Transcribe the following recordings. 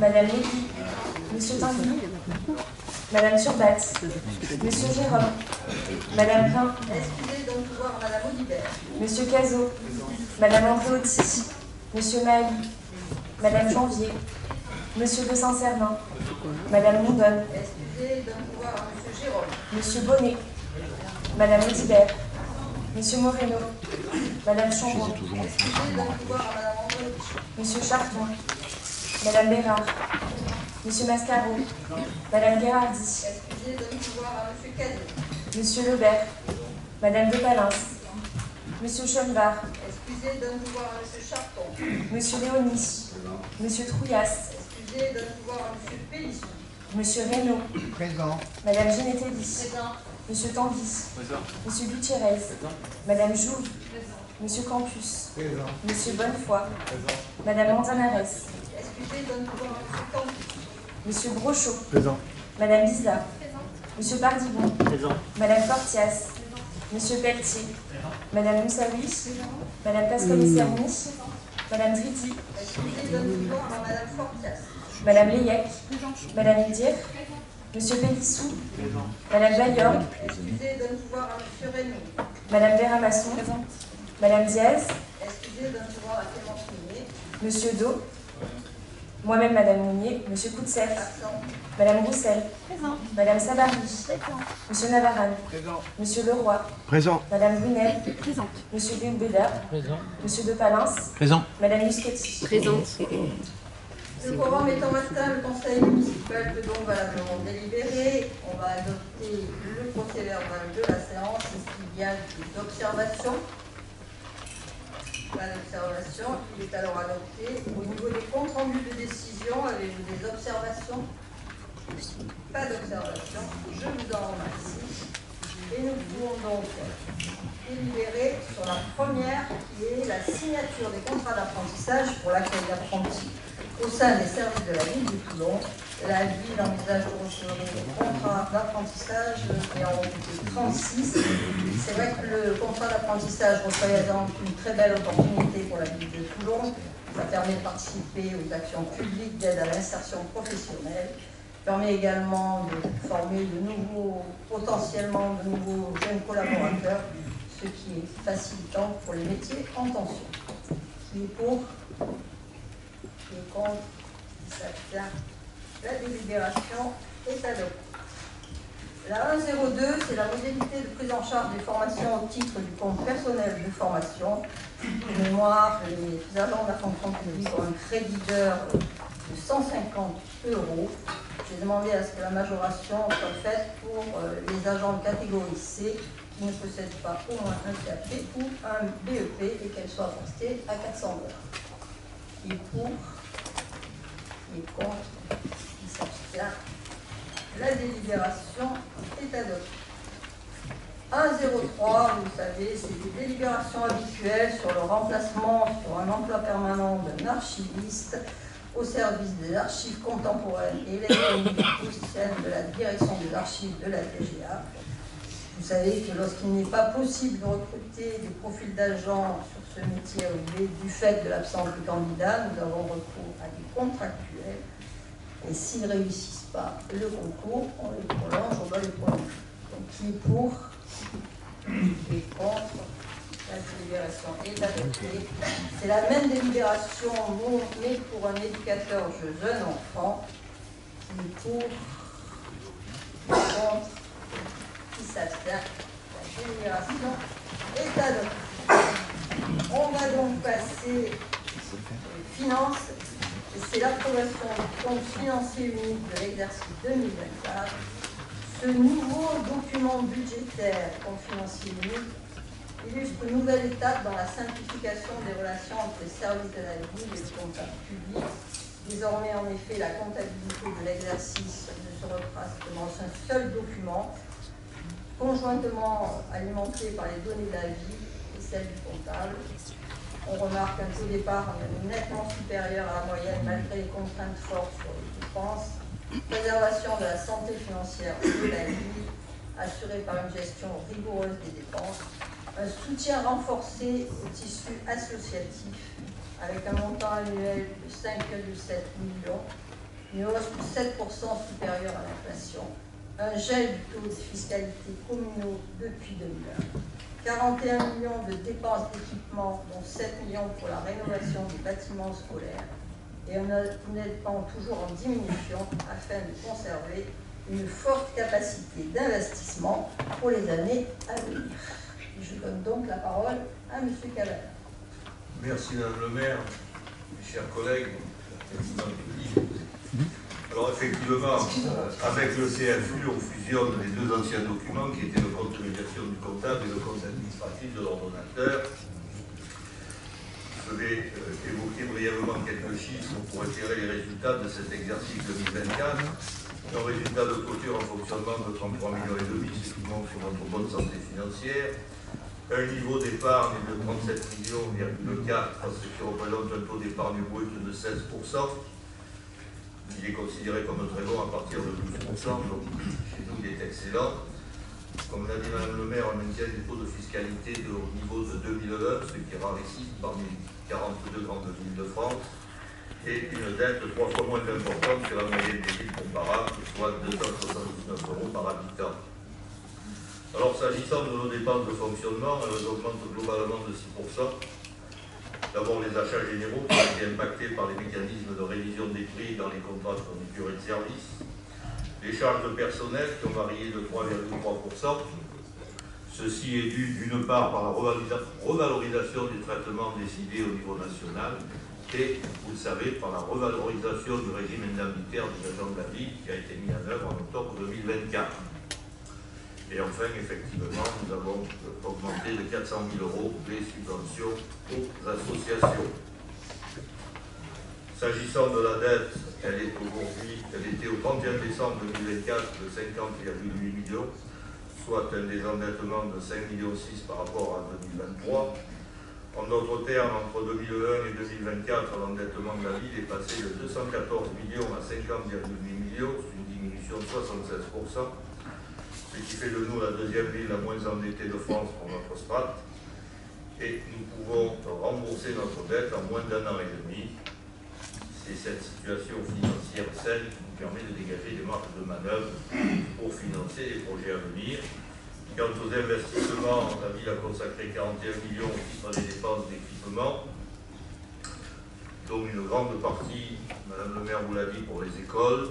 Madame Lévy, Monsieur Tinguy, Madame Turbat, Monsieur Jérôme, Madame Plein, Excusez donc pouvoir Madame Audibert. Monsieur Cazot, Madame Andréotti, Monsieur Mahy, Madame Janvier, Monsieur de Saint-Cernin, Madame Mondonne, Excusez donc pouvoir à Monsieur Jérôme. Monsieur Bonnet, Madame Audibert, Monsieur Moreno, Madame Chambon, Excusez donc pouvoir à Madame Andréotti. Monsieur Charton, Madame Bérard, Monsieur Mascaro, Madame Guérardi, Excusez donc pouvoir à Monsieur Cazet. Monsieur Lebert, Madame de Palins, Monsieur Chenevard, Excusez donc pouvoir à Monsieur Charton. Monsieur Léonie, Monsieur Trouillas, Excusez donc pouvoir à Monsieur Pélisson. Monsieur Reynaud, Présent. Madame Genetelli, Présent. Monsieur Tanguy, Monsieur Gutiérrez, Madame Jouve, Monsieur Campus, Présent. Monsieur Bonnefoy, Madame Manzanares, Excusez donc pouvoir à Monsieur Campus. Monsieur Brochot, Présent. Madame Lisa, Monsieur Pardibon, Madame Fortias, Monsieur Pelletier, Madame Moussaoui, Madame Pascali-Serny, Madame Dridi, Excusez donc pouvoir à Madame Fortias. Madame Leyec, Madame Idir, Monsieur Pélissou, Madame Bayor, Excusez donc pouvoir à Monsieur Reynaud. Madame Véramasson, Madame Diaz, Excusez donc pouvoir à Clémence Mounier. Monsieur Do, moi-même Madame Mounier, Monsieur Coutsef, Absent. Madame Roussel, Madame Sabari, Monsieur Navarane, Présent. Monsieur Leroy, Présent. Madame Brunel, Monsieur Déoubéda, Monsieur De Palins, Présent. Madame Muscati. Présente. Le quorum étant atteint, le conseil municipal peut donc valablement délibérer. On va adopter le procès-verbal de la séance. Est-ce qu'il y a des observations? Pas d'observation. Il est alors adopté. Au niveau des comptes rendus de décision, avez-vous des observations? Pas d'observation. Je vous en remercie. Et nous pouvons donc délibérer sur la première, qui est la signature des contrats d'apprentissage pour l'accueil d'apprentis au sein des services de la ville de Toulon. La ville envisage de recevoir des contrats d'apprentissage et en recruter 36. C'est vrai que le contrat d'apprentissage représente une très belle opportunité pour la ville de Toulon. Ça permet de participer aux actions publiques d'aide à l'insertion professionnelle. Permet également de former potentiellement de nouveaux jeunes collaborateurs, ce qui est facilitant pour les métiers en tension. Qui est pour? Qui est contre? Qui s'abstient? La délibération est adoptée. La 102, c'est la modalité de prise en charge des formations au titre du compte personnel de formation. De mémoire, les agents de la fonction publique ont un crédit d'heure de 150 €. J'ai demandé à ce que la majoration soit faite pour les agents de catégorie C qui ne possèdent pas au moins un CAP ou un BEP et qu'elle soit portée à 400 €. Qui est pour? Qui est contre? Qui s'abstient? La délibération est adoptée. 103, vous savez, c'est des délibérations habituelles sur le remplacement sur un emploi permanent d'un archiviste au service des archives contemporaines et électroniques au sein de la direction des archives de la TGA. Vous savez que lorsqu'il n'est pas possible de recruter des profils d'agents sur ce métier du fait de l'absence de candidats, nous avons recours à des contractuels. Et s'ils ne réussissent pas le concours, on les prolonge, on doit les prolonger. Donc qui est pour? Qui est contre? La délibération est adoptée. C'est la même délibération, mais pour un éducateur jeune enfant. Qui est pour? Qui est contre? Qui s'abstient? La délibération est adoptée. On va donc passer aux finances. C'est l'approbation du compte financier unique de l'exercice 2024. Ce nouveau document budgétaire, compte financier unique, illustre une nouvelle étape dans la simplification des relations entre les services de la ville et le comptable public. Désormais, en effet, la comptabilité de l'exercice ne se retrace que dans un seul document, conjointement alimenté par les données de la ville et celles du comptable. On remarque un taux de départ nettement supérieur à la moyenne malgré les contraintes fortes sur les dépenses. Préservation de la santé financière de la ville, assurée par une gestion rigoureuse des dépenses. Un soutien renforcé au tissu associatif avec un montant annuel de 5,7 millions une hausse de 7% supérieure à l'inflation, un gel du taux de fiscalité communaux depuis 2001, 41 millions de dépenses d'équipement, dont 7 millions pour la rénovation des bâtiments scolaires, et un endettement toujours en diminution afin de conserver une forte capacité d'investissement pour les années à venir. Et je donne donc la parole à M. Cavada. Merci Madame le maire, mes chers collègues, président public. Alors effectivement, avec le CFU, on fusionne les deux anciens documents qui étaient le compte de gestion du comptable et le compte administratif de l'ordonnateur. Je vais évoquer brièvement quelques chiffres pour éclairer les résultats de cet exercice 2024. Un résultat de clôture en fonctionnement de 33,5 millions, ce qui montre notre bonne santé financière. Un niveau d'épargne de 37,4 millions, ce qui représente un taux d'épargne brut de 16%. Il est considéré comme très bon à partir de 12%, donc chez nous il est excellent. Comme l'a dit Mme le maire, on maintient des taux de fiscalité au niveau de 2001, ce qui est rarissime parmi les 42 grandes villes de France, et une dette 3 fois moins importante que la moyenne des villes comparables, soit 279 € par habitant. Alors s'agissant de nos dépenses de fonctionnement, elles augmentent globalement de 6%. D'abord les achats généraux qui ont été impactés par les mécanismes de révision des prix dans les contrats de fourniture et de services. Les charges de personnel qui ont varié de 3,3%. Ceci est dû d'une part par la revalorisation des traitements décidés au niveau national et, vous le savez, par la revalorisation du régime indemnitaire des agents de la ville qui a été mis en œuvre en octobre 2024. Et enfin, effectivement, nous avons augmenté de 400 000 € les subventions aux associations. S'agissant de la dette, elle était au 31 décembre 2024 de 50,8 millions, soit un désendettement de 5,6 millions par rapport à 2023. En d'autres termes, entre 2001 et 2024, l'endettement de la ville est passé de 214 millions à 50,8 millions, une diminution de 76%, ce qui fait de nous la deuxième ville la moins endettée de France pour notre strate. Et nous pouvons rembourser notre dette en moins d'1 an et demi. C'est cette situation financière saine qui nous permet de dégager des marges de manœuvre pour financer les projets à venir. Quant aux investissements, la ville a consacré 41 millions au titre des dépenses d'équipement, dont une grande partie, Madame le maire vous l'a dit, pour les écoles.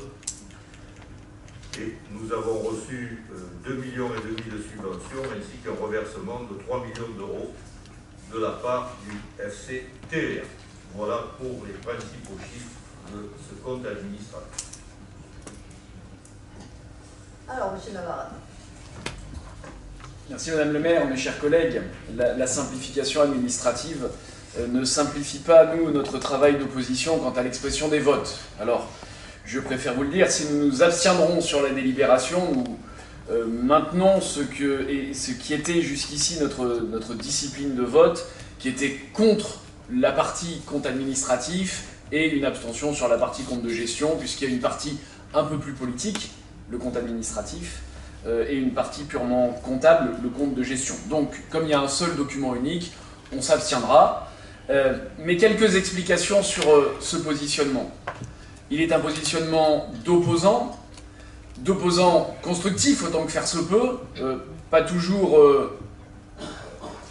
Et nous avons reçu 2,5 millions de subventions ainsi qu'un reversement de 3 millions d'euros de la part du FCTVA. Voilà pour les principaux chiffres de ce compte administratif. Alors, M. Navarre. Merci Madame le maire, mes chers collègues. La simplification administrative ne simplifie pas, nous, notre travail d'opposition quant à l'expression des votes. Alors, je préfère vous le dire, si nous nous abstiendrons sur la délibération, nous maintenons ce qui était jusqu'ici notre discipline de vote, qui était contre la partie compte administratif et une abstention sur la partie compte de gestion, puisqu'il y a une partie un peu plus politique, le compte administratif, et une partie purement comptable, le compte de gestion. Donc, comme il y a un seul document unique, on s'abstiendra. Mais quelques explications sur ce positionnement. Il est un positionnement d'opposant constructif autant que faire se peut, pas toujours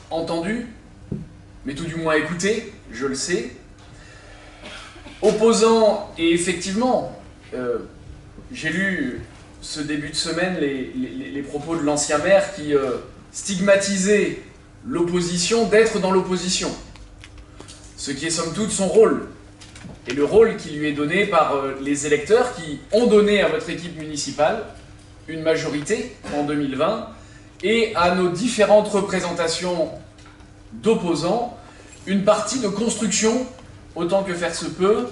entendu, mais tout du moins écouté, je le sais. Opposant, et effectivement, j'ai lu ce début de semaine les propos de l'ancien maire qui stigmatisait l'opposition d'être dans l'opposition, ce qui est somme toute son rôle, et le rôle qui lui est donné par les électeurs qui ont donné à votre équipe municipale une majorité en 2020, et à nos différentes représentations d'opposants, une partie de construction, autant que faire se peut,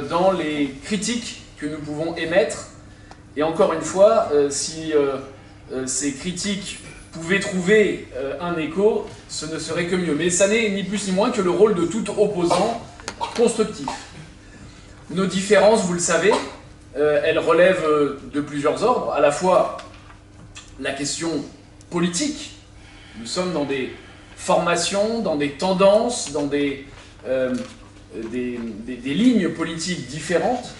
dans les critiques que nous pouvons émettre. Et encore une fois, si ces critiques pouvaient trouver un écho, ce ne serait que mieux. Mais ça n'est ni plus ni moins que le rôle de tout opposant constructif. Nos différences, vous le savez, elles relèvent de plusieurs ordres. À la fois la question politique. Nous sommes dans des formations, dans des tendances, dans des lignes politiques différentes.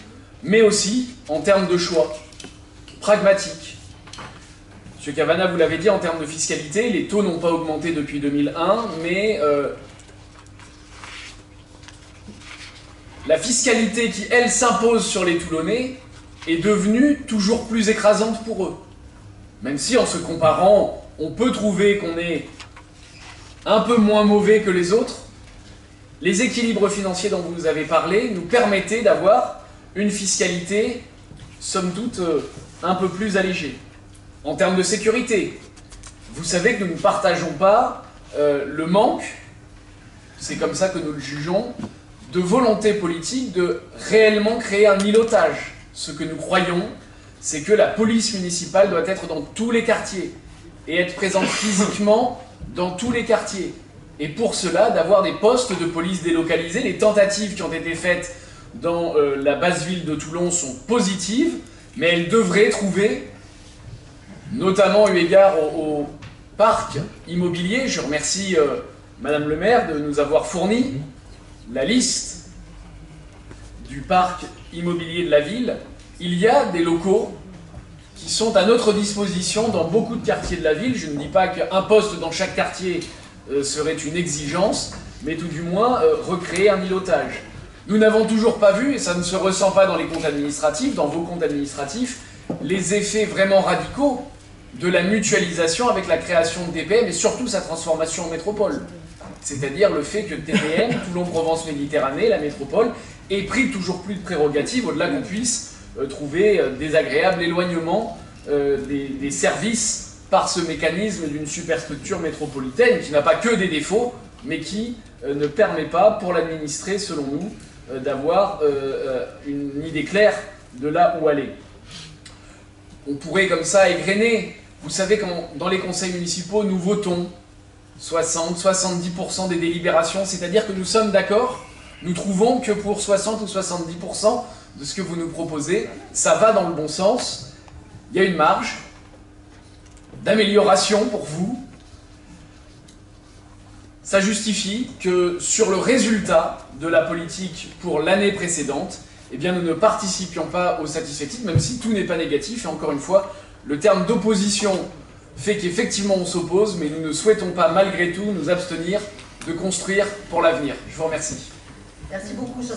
mais aussi en termes de choix pragmatiques. M. Cavana, vous l'avez dit, en termes de fiscalité, les taux n'ont pas augmenté depuis 2001, mais la fiscalité qui, elle, s'impose sur les Toulonnais est devenue toujours plus écrasante pour eux. Même si, en se comparant, on peut trouver qu'on est un peu moins mauvais que les autres, les équilibres financiers dont vous avez parlé nous permettaient d'avoir une fiscalité, somme toute, un peu plus allégée. En termes de sécurité, vous savez que nous ne partageons pas le manque, c'est comme ça que nous le jugeons, de volonté politique de réellement créer un îlotage. Ce que nous croyons, c'est que la police municipale doit être dans tous les quartiers et être présente physiquement dans tous les quartiers. Et pour cela, d'avoir des postes de police délocalisés. Les tentatives qui ont été faites dans la basse ville de Toulon sont positives, mais elles devraient trouver, notamment eu égard au parc immobilier, je remercie Madame le maire de nous avoir fourni la liste du parc immobilier de la ville. Il y a des locaux qui sont à notre disposition dans beaucoup de quartiers de la ville. Je ne dis pas qu'un poste dans chaque quartier serait une exigence, mais tout du moins recréer un îlotage. Nous n'avons toujours pas vu, et ça ne se ressent pas dans les comptes administratifs, dans vos comptes administratifs, les effets vraiment radicaux de la mutualisation avec la création de TPM et surtout sa transformation en métropole. C'est-à-dire le fait que TPM, Toulon-Provence-Méditerranée, la métropole, ait pris toujours plus de prérogatives au-delà qu'on puisse trouver des agréables éloignements des services par ce mécanisme d'une superstructure métropolitaine qui n'a pas que des défauts, mais qui ne permet pas, pour l'administrer, selon nous, d'avoir une idée claire de là où aller. On pourrait comme ça égrener. Vous savez, dans les conseils municipaux, nous votons 60-70% des délibérations, c'est-à-dire que nous sommes d'accord, nous trouvons que pour 60 ou 70% de ce que vous nous proposez, ça va dans le bon sens. Il y a une marge d'amélioration pour vous. Ça justifie que sur le résultat de la politique pour l'année précédente, eh bien, nous ne participions pas au satisfecit, même si tout n'est pas négatif. Et encore une fois, le terme d'opposition fait qu'effectivement on s'oppose, mais nous ne souhaitons pas, malgré tout, nous abstenir de construire pour l'avenir. Je vous remercie. Merci beaucoup. 70%,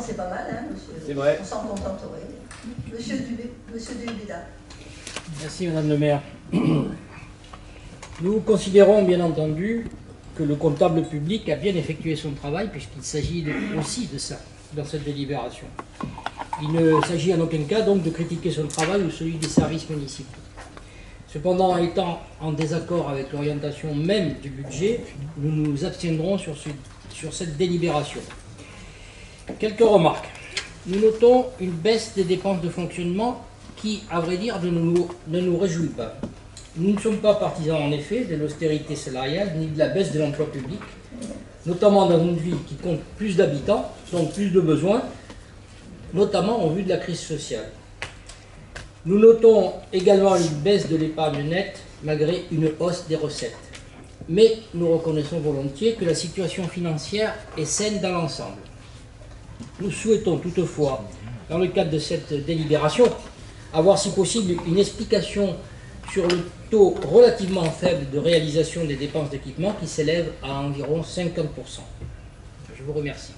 c'est pas mal, hein, monsieur. C'est vrai. On s'en contenterait. Monsieur Dubéda. Merci, Madame le maire. Nous considérons, bien entendu, que le comptable public a bien effectué son travail, puisqu'il s'agit aussi de ça, dans cette délibération. Il ne s'agit en aucun cas, donc, de critiquer son travail ou celui des services municipaux. Cependant, étant en désaccord avec l'orientation même du budget, nous nous abstiendrons sur cette délibération. Quelques remarques. Nous notons une baisse des dépenses de fonctionnement qui, à vrai dire, ne nous réjouit pas. Nous ne sommes pas partisans, en effet, de l'austérité salariale ni de la baisse de l'emploi public, notamment dans une ville qui compte plus d'habitants, donc plus de besoins, notamment en vue de la crise sociale. Nous notons également une baisse de l'épargne nette, malgré une hausse des recettes. Mais nous reconnaissons volontiers que la situation financière est saine dans l'ensemble. Nous souhaitons toutefois, dans le cadre de cette délibération, avoir si possible une explication sur le taux relativement faible de réalisation des dépenses d'équipement qui s'élève à environ 50%. Je vous remercie.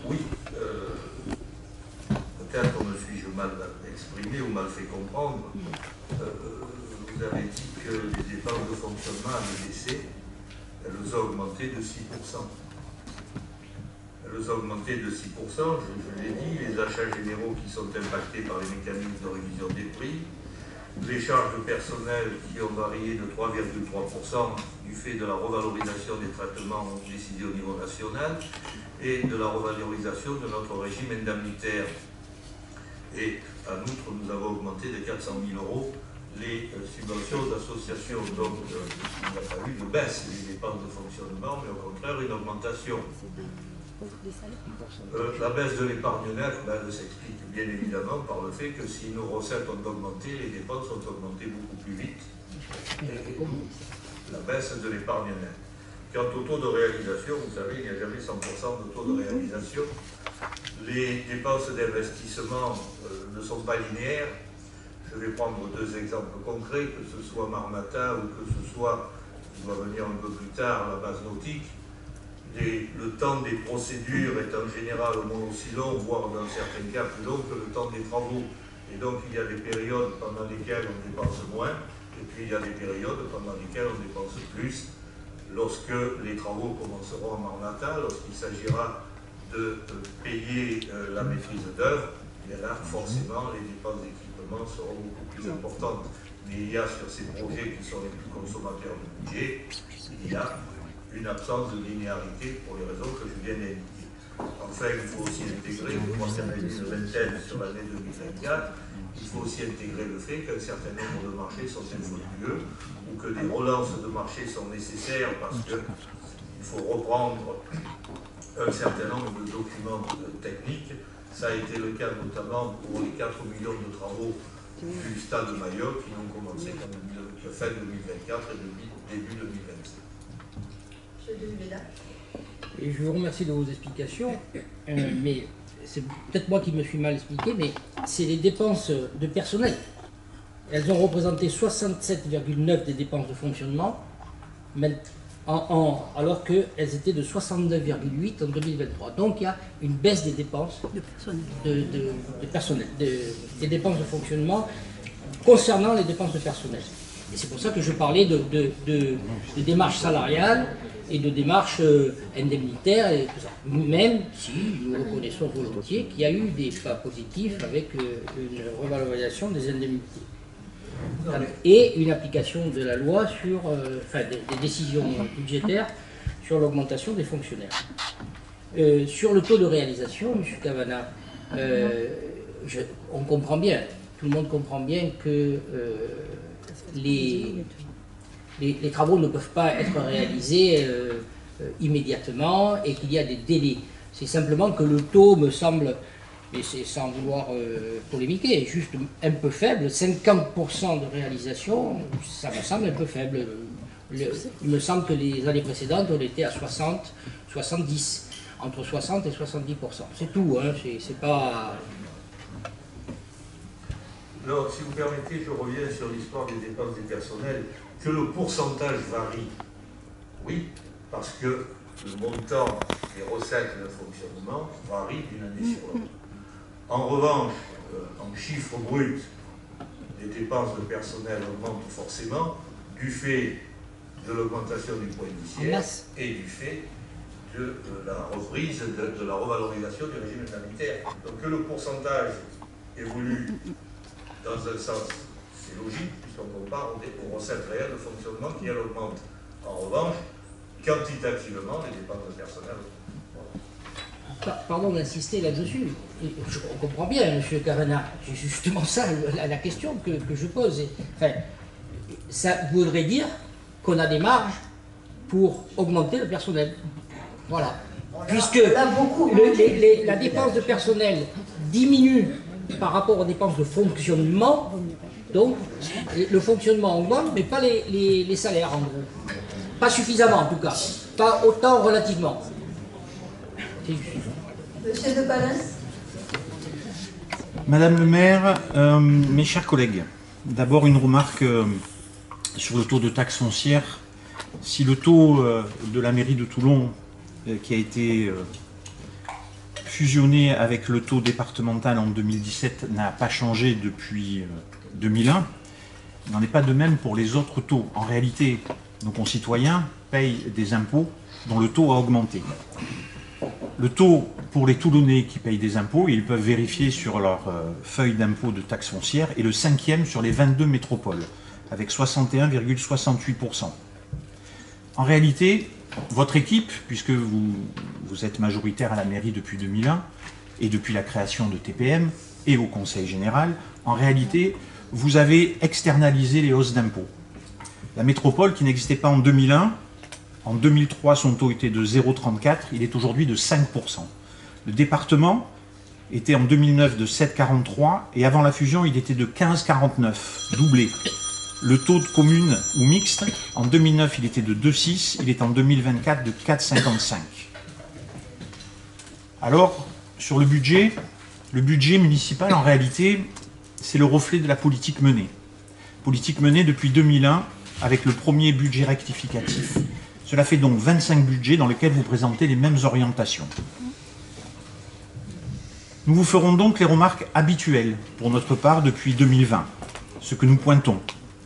Oui, peut-être me suis-je mal exprimé ou mal fait comprendre. Vous avez dit que les dépenses de fonctionnement avaient baissé. Elles ont augmenté de 6%. Elles ont augmenté de 6%, je l'ai dit, les achats généraux qui sont impactés par les mécanismes de révision des prix, les charges de personnel qui ont varié de 3,3% du fait de la revalorisation des traitements décidés au niveau national et de la revalorisation de notre régime indemnitaire. Et en outre, nous avons augmenté de 400 000 € les subventions d'associations. Donc, il n'y a pas eu de baisse des dépenses de fonctionnement, mais au contraire, une augmentation. La baisse de l'épargne nette, elle s'explique bien évidemment par le fait que si nos recettes ont augmenté, les dépenses ont augmenté beaucoup plus vite. La baisse de l'épargne nette. Quant au taux de réalisation, vous savez, il n'y a jamais 100% de taux de réalisation. Les dépenses d'investissement ne sont pas linéaires. Je vais prendre deux exemples concrets, que ce soit Marmatin ou que ce soit, qui va venir un peu plus tard, la base nautique. Le temps des procédures est en général au moins aussi long, voire dans certains cas plus long que le temps des travaux. Et donc il y a des périodes pendant lesquelles on dépense moins, et puis il y a des périodes pendant lesquelles on dépense plus. Lorsque les travaux commenceront en Marmatin, lorsqu'il s'agira de payer la maîtrise d'œuvre, bien là, forcément, les dépenses d'équipement seront beaucoup plus importantes. Mais il y a sur ces projets qui sont les plus consommateurs de budget, il y a une absence de linéarité pour les raisons que je viens d'indiquer. Enfin, il faut aussi intégrer, je crois qu'il y en a eu une vingtaine sur l'année 2024, il faut aussi intégrer le fait qu'un certain nombre de marchés sont infructueux ou que des relances de marché sont nécessaires parce qu'il faut reprendre un certain nombre de documents techniques. Ça a été le cas notamment pour les 4 millions de travaux du stade de Mayotte qui n'ont commencé qu'en fin 2024 et début 2025. Monsieur Duveda. Et je vous remercie de vos explications, mais c'est peut-être moi qui me suis mal expliqué, mais c'est les dépenses de personnel. Elles ont représenté 67,9 des dépenses de fonctionnement, alors qu'elles étaient de 69,8 en 2023. Donc il y a une baisse des dépenses de personnel, des dépenses de fonctionnement concernant les dépenses de personnel. Et c'est pour ça que je parlais de démarches salariales et de démarches indemnitaires et tout ça. Même si nous reconnaissons volontiers qu'il y a eu des pas positifs avec une revalorisation des indemnités. Et une application de la loi sur, des décisions budgétaires sur l'augmentation des fonctionnaires. Sur le taux de réalisation, M. Cavana, on comprend bien, tout le monde comprend bien que les travaux ne peuvent pas être réalisés immédiatement et qu'il y a des délais. C'est simplement que le taux me semble, et c'est sans vouloir polémiquer, juste un peu faible. 50% de réalisation, ça me semble un peu faible. Il me semble que les années précédentes, on était à 60, 70, entre 60 et 70%. C'est tout, hein, c'est pas... Non, si vous permettez, je reviens sur l'histoire des dépenses des personnels. Que le pourcentage varie, oui, parce que le montant des recettes de fonctionnement varie d'une année sur l'autre. En revanche, en chiffre brut, les dépenses de personnel augmentent forcément du fait de l'augmentation du point indiciaire et du fait de la reprise, de la revalorisation du régime indemnitaire. Donc que le pourcentage évolue dans un sens, c'est logique, puisqu'on compare aux recettes réelles de fonctionnement qui, elles, augmentent. En revanche, quantitativement, les dépenses de personnel. Voilà. Pardon d'insister là-dessus. On comprend bien, M. Cavana. C'est justement ça la question que je pose. Enfin, ça voudrait dire qu'on a des marges pour augmenter le personnel. Voilà. Puisque la dépense de personnel diminue par rapport aux dépenses de fonctionnement, donc le fonctionnement augmente, mais pas les salaires en gros. Pas suffisamment en tout cas, pas autant relativement. Monsieur De Palens. Madame le maire, mes chers collègues, d'abord une remarque sur le taux de taxe foncière. Si le taux de la mairie de Toulon, qui a été fusionné avec le taux départemental en 2017, n'a pas changé depuis 2001, il n'en est pas de même pour les autres taux. En réalité, nos concitoyens payent des impôts dont le taux a augmenté. Le taux pour les Toulonnais qui payent des impôts, et ils peuvent vérifier sur leur feuille d'impôt de taxe foncière, est le 5e sur les 22 métropoles, avec 61,68%. En réalité, votre équipe, puisque vous êtes majoritaire à la mairie depuis 2001, et depuis la création de TPM, et au Conseil général, en réalité, vous avez externalisé les hausses d'impôts. La métropole, qui n'existait pas en 2001, en 2003, son taux était de 0,34, il est aujourd'hui de 5%. Le département était en 2009 de 7,43 et avant la fusion, il était de 15,49, doublé. Le taux de commune ou mixte, en 2009, il était de 2,6, il est en 2024 de 4,55. Alors, sur le budget municipal, en réalité, c'est le reflet de la politique menée. Politique menée depuis 2001, avec le premier budget rectificatif. Cela fait donc 25 budgets dans lesquels vous présentez les mêmes orientations. Nous vous ferons donc les remarques habituelles, pour notre part, depuis 2020. Ce que nous pointons,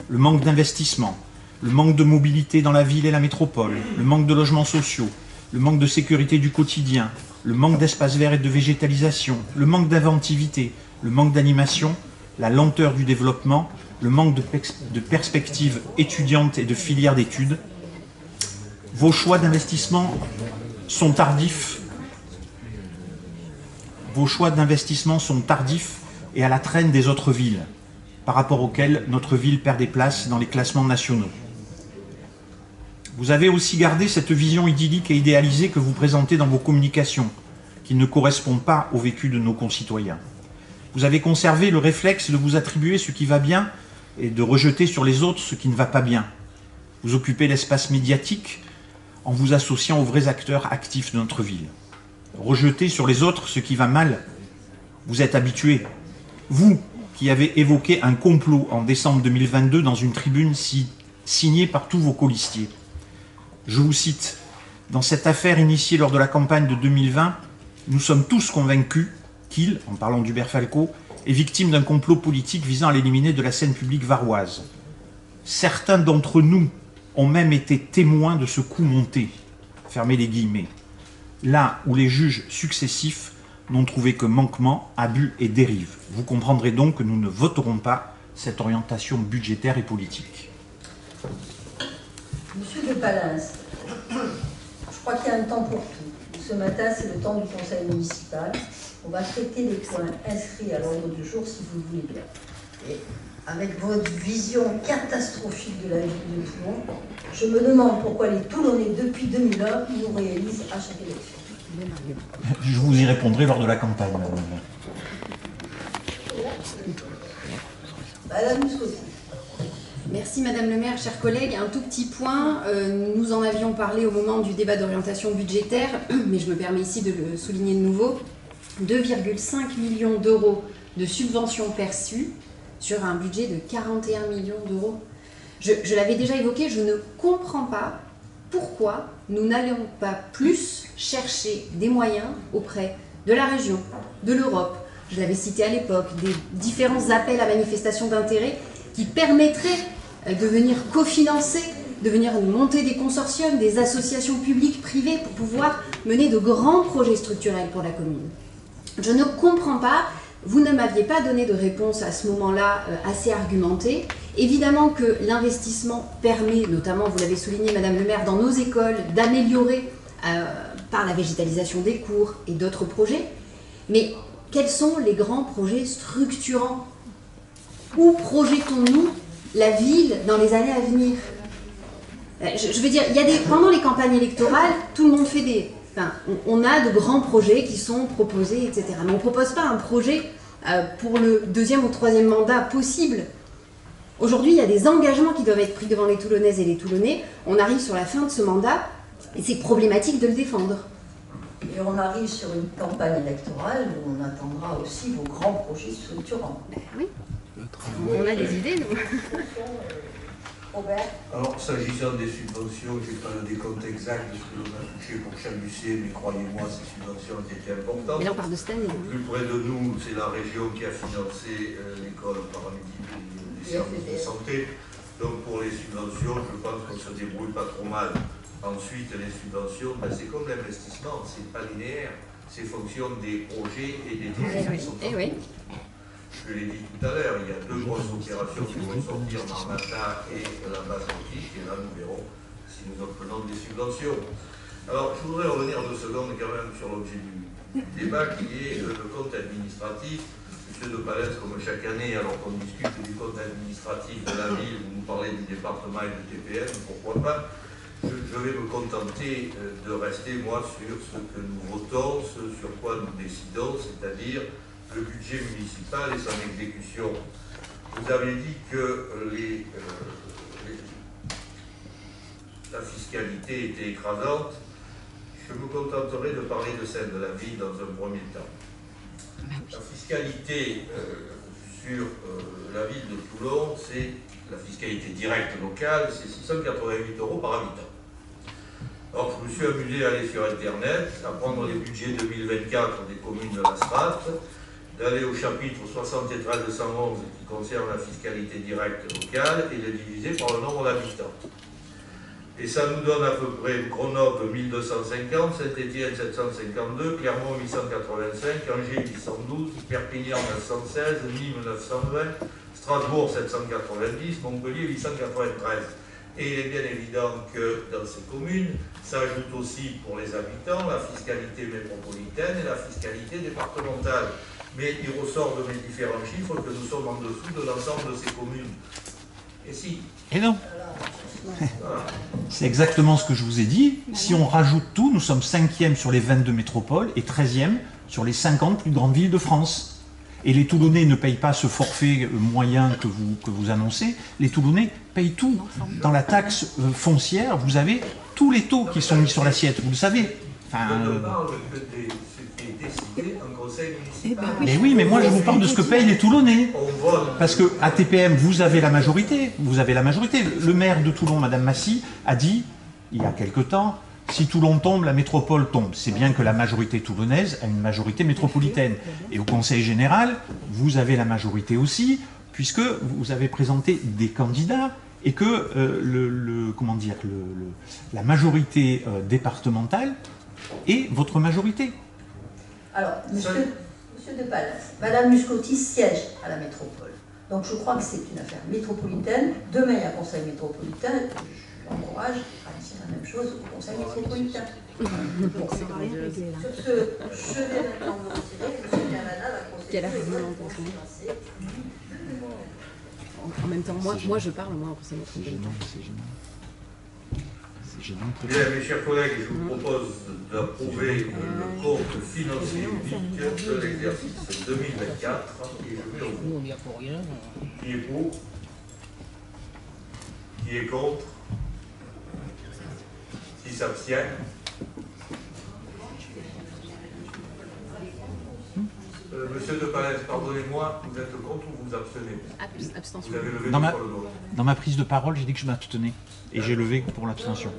le manque d'investissement, le manque de mobilité dans la ville et la métropole, le manque de logements sociaux, le manque de sécurité du quotidien, le manque d'espaces verts et de végétalisation, le manque d'inventivité, le manque d'animation, la lenteur du développement, le manque de perspectives étudiantes et de filières d'études. Vos choix d'investissement sont tardifs. Vos choix d'investissement sont tardifs et à la traîne des autres villes, par rapport auxquelles notre ville perd des places dans les classements nationaux. Vous avez aussi gardé cette vision idyllique et idéalisée que vous présentez dans vos communications, qui ne correspond pas au vécu de nos concitoyens. Vous avez conservé le réflexe de vous attribuer ce qui va bien et de rejeter sur les autres ce qui ne va pas bien. Vous occupez l'espace médiatique en vous associant aux vrais acteurs actifs de notre ville. Rejeter sur les autres ce qui va mal, vous êtes habitué. Vous, qui avez évoqué un complot en décembre 2022 dans une tribune signée par tous vos colistiers. Je vous cite, « Dans cette affaire initiée lors de la campagne de 2020, nous sommes tous convaincus qu'il, en parlant d'Hubert Falco, est victime d'un complot politique visant à l'éliminer de la scène publique varoise. Certains d'entre nous ont même été témoins de ce coup monté. » Fermez les guillemets. Là où les juges successifs n'ont trouvé que manquement, abus et dérives. Vous comprendrez donc que nous ne voterons pas cette orientation budgétaire et politique. Monsieur de Palens, je crois qu'il y a un temps pour tout. Ce matin, c'est le temps du conseil municipal. On va traiter les points inscrits à l'ordre du jour, si vous le voulez bien. Et avec votre vision catastrophique de la ville de Toulon, je me demande pourquoi les Toulonnais, depuis 2001, nous réalisent à chaque élection. Je vous y répondrai lors de la campagne, madame. Madame Muscosi. Merci Madame le maire, chers collègues. Un tout petit point, nous en avions parlé au moment du débat d'orientation budgétaire, mais je me permets ici de le souligner de nouveau. 2,5 millions d'euros de subventions perçues sur un budget de 41 millions d'euros. Je l'avais déjà évoqué, je ne comprends pas pourquoi nous n'allons pas plus chercher des moyens auprès de la région, de l'Europe. Je l'avais cité à l'époque, des différents appels à manifestation d'intérêt qui permettraient de venir cofinancer, de venir monter des consortiums, des associations publiques, privées, pour pouvoir mener de grands projets structurels pour la commune. Je ne comprends pas, vous ne m'aviez pas donné de réponse à ce moment-là assez argumentée. Évidemment que l'investissement permet, notamment, vous l'avez souligné Madame le maire, dans nos écoles, d'améliorer par la végétalisation des cours et d'autres projets. Mais quels sont les grands projets structurants? Où projetons-nous la ville dans les années à venir? Je veux dire, il y a pendant les campagnes électorales, tout le monde fait des... Enfin, on a de grands projets qui sont proposés, etc. Mais on ne propose pas un projet pour le deuxième ou troisième mandat possible. Aujourd'hui, il y a des engagements qui doivent être pris devant les Toulonnaises et les Toulonnais. On arrive sur la fin de ce mandat et c'est problématique de le défendre. Et on arrive sur une campagne électorale où on attendra aussi vos grands projets structurants. Ben oui, on a des idées, nous. Robert? Alors, s'agissant des subventions, je n'ai pas le décompte exact de ce que l'on a touché pour Chalucé, mais croyez-moi, ces subventions ont été importantes. Mais là, on parle de cette année. Plus près de nous, c'est la région qui a financé l'école paramédical des services de santé. Donc, pour les subventions, je pense qu'on se débrouille pas trop mal. Ensuite, les subventions, ben, c'est comme l'investissement, c'est pas linéaire. C'est fonction des projets et des décisions qui sont prises. Je l'ai dit tout à l'heure, il y a deux grosses opérations qui vont sortir, Marmata et la base antique, et là nous verrons si nous obtenons des subventions. Alors je voudrais revenir 2 secondes quand même sur l'objet du débat qui est le compte administratif. Monsieur de Palens, comme chaque année, alors qu'on discute du compte administratif de la ville, vous nous parlez du département et du TPM, pourquoi pas, je vais me contenter de rester moi sur ce que nous votons, ce sur quoi nous décidons, c'est-à-dire le budget municipal et son exécution. vous avez dit que la fiscalité était écrasante. Je me contenterai de parler de celle de la ville dans un premier temps. La fiscalité sur la ville de Toulon, c'est la fiscalité directe locale, c'est 688 € par habitant. Alors je me suis amusé à aller sur Internet, à prendre les budgets 2024 des communes de la strate, d'aller au chapitre 73-111 qui concerne la fiscalité directe locale et de diviser par le nombre d'habitants. Et ça nous donne à peu près Grenoble 1250, Saint-Étienne 752, Clermont 885, Angers 812, Perpignan 916, Nîmes 920, Strasbourg 790, Montpellier 893. Et il est bien évident que dans ces communes s'ajoute aussi pour les habitants la fiscalité métropolitaine et la fiscalité départementale. Mais il ressort de mes différents chiffres que nous sommes en dessous de l'ensemble de ces communes. Et si? Et non. C'est exactement ce que je vous ai dit. Si on rajoute tout, nous sommes 5e sur les 22 métropoles et 13e sur les 50 plus grandes villes de France. Et les Toulonnais ne payent pas ce forfait moyen que vous annoncez. Les Toulonnais payent tout. Dans la taxe foncière, vous avez tous les taux qui sont mis sur l'assiette, vous le savez. Enfin, je ne parle que de ce qui est décidé en conseil municipal. Mais oui, mais moi je vous parle de ce que payent les Toulonnais. Parce que à TPM, vous avez la majorité. Vous avez la majorité. Le maire de Toulon, Madame Massy, a dit, il y a quelque temps, si Toulon tombe, la métropole tombe. C'est bien que la majorité toulonnaise a une majorité métropolitaine. Et au Conseil général, vous avez la majorité aussi, puisque vous avez présenté des candidats et que la majorité départementale est votre majorité. Alors, monsieur de Palace, Madame Muscotti siège à la métropole. Donc je crois que c'est une affaire métropolitaine. Demain, il y a un conseil métropolitain. Je l'encourage à dire la même chose au conseil métropolitain. Sur ce, je vais maintenant vous retirer. Monsieur Canada, la procédure est bonne pour financer. En même temps, moi je parle, moi après c'est notre Bien, mes chers collègues, je vous propose d'approuver le compte financier unique de l'exercice 2024. Et je vais au Nous, on n'y a pour rien. Qui est pour? Qui est contre? Qui s'abstient? Monsieur de Palais, pardonnez-moi, vous êtes contre ou vous abstenez? Abstention. Vous avez levé Dans le doigt. Dans ma prise de parole, j'ai dit que je m'abstenais. Et j'ai levé pour l'abstention.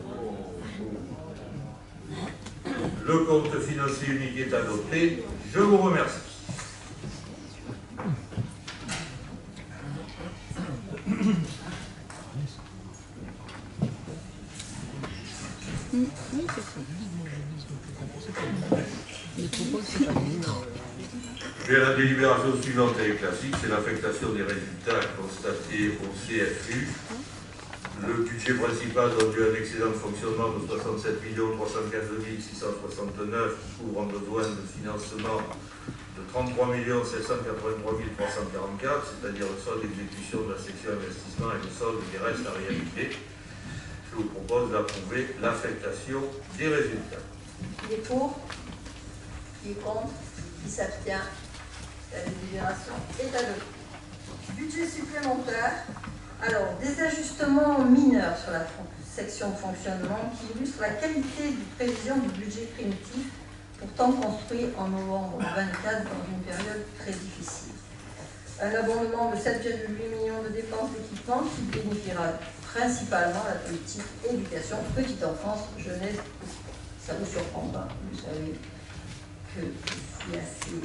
Le compte financier unique est adopté. Je vous remercie. Bien, la délibération suivante est classique, c'est l'affectation des résultats constatés au CFU. Le budget principal donne lieu à un excédent de fonctionnement de 67 315 669 qui couvre un besoin de financement de 33 783 344, c'est-à-dire le solde d'exécution de la section investissement et le solde des restes à réaliser. Je vous propose d'approuver l'affectation des résultats. Qui est pour? Qui est contre? Qui s'abstient? La délibération est adoptée. Budget supplémentaire. Alors, des ajustements mineurs sur la section de fonctionnement qui illustrent la qualité de prévision du budget primitif, pourtant construit en novembre 2024 dans une période très difficile. Un abondement de 7,8 millions de dépenses d'équipement qui bénéficiera principalement à la politique éducation, petite enfance, jeunesse. Ça ne vous surprend pas, vous savez que je suis assez...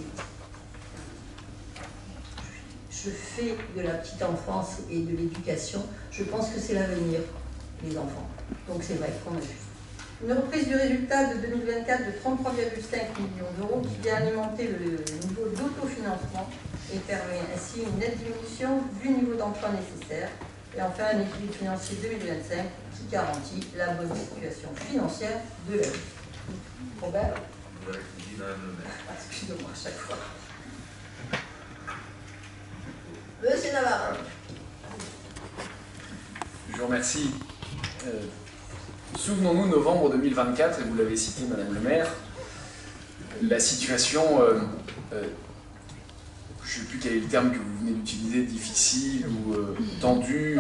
Je fais de la petite enfance et de l'éducation. Je pense que c'est l'avenir, les enfants. Donc c'est vrai qu'on a vu. Une reprise du résultat de 2024 de 33,5 millions d'euros qui vient alimenter le niveau d'autofinancement et permet ainsi une nette diminution du niveau d'emprunt nécessaire. Et enfin, un équilibre financier 2025 qui garantit la bonne situation financière de la vie. Robert? Excusez-moi à chaque fois. Monsieur Navarre. Je vous remercie. Souvenons-nous, novembre 2024, et vous l'avez cité, Madame le maire, la situation, je ne sais plus quel est le terme que vous venez d'utiliser, difficile ou tendu.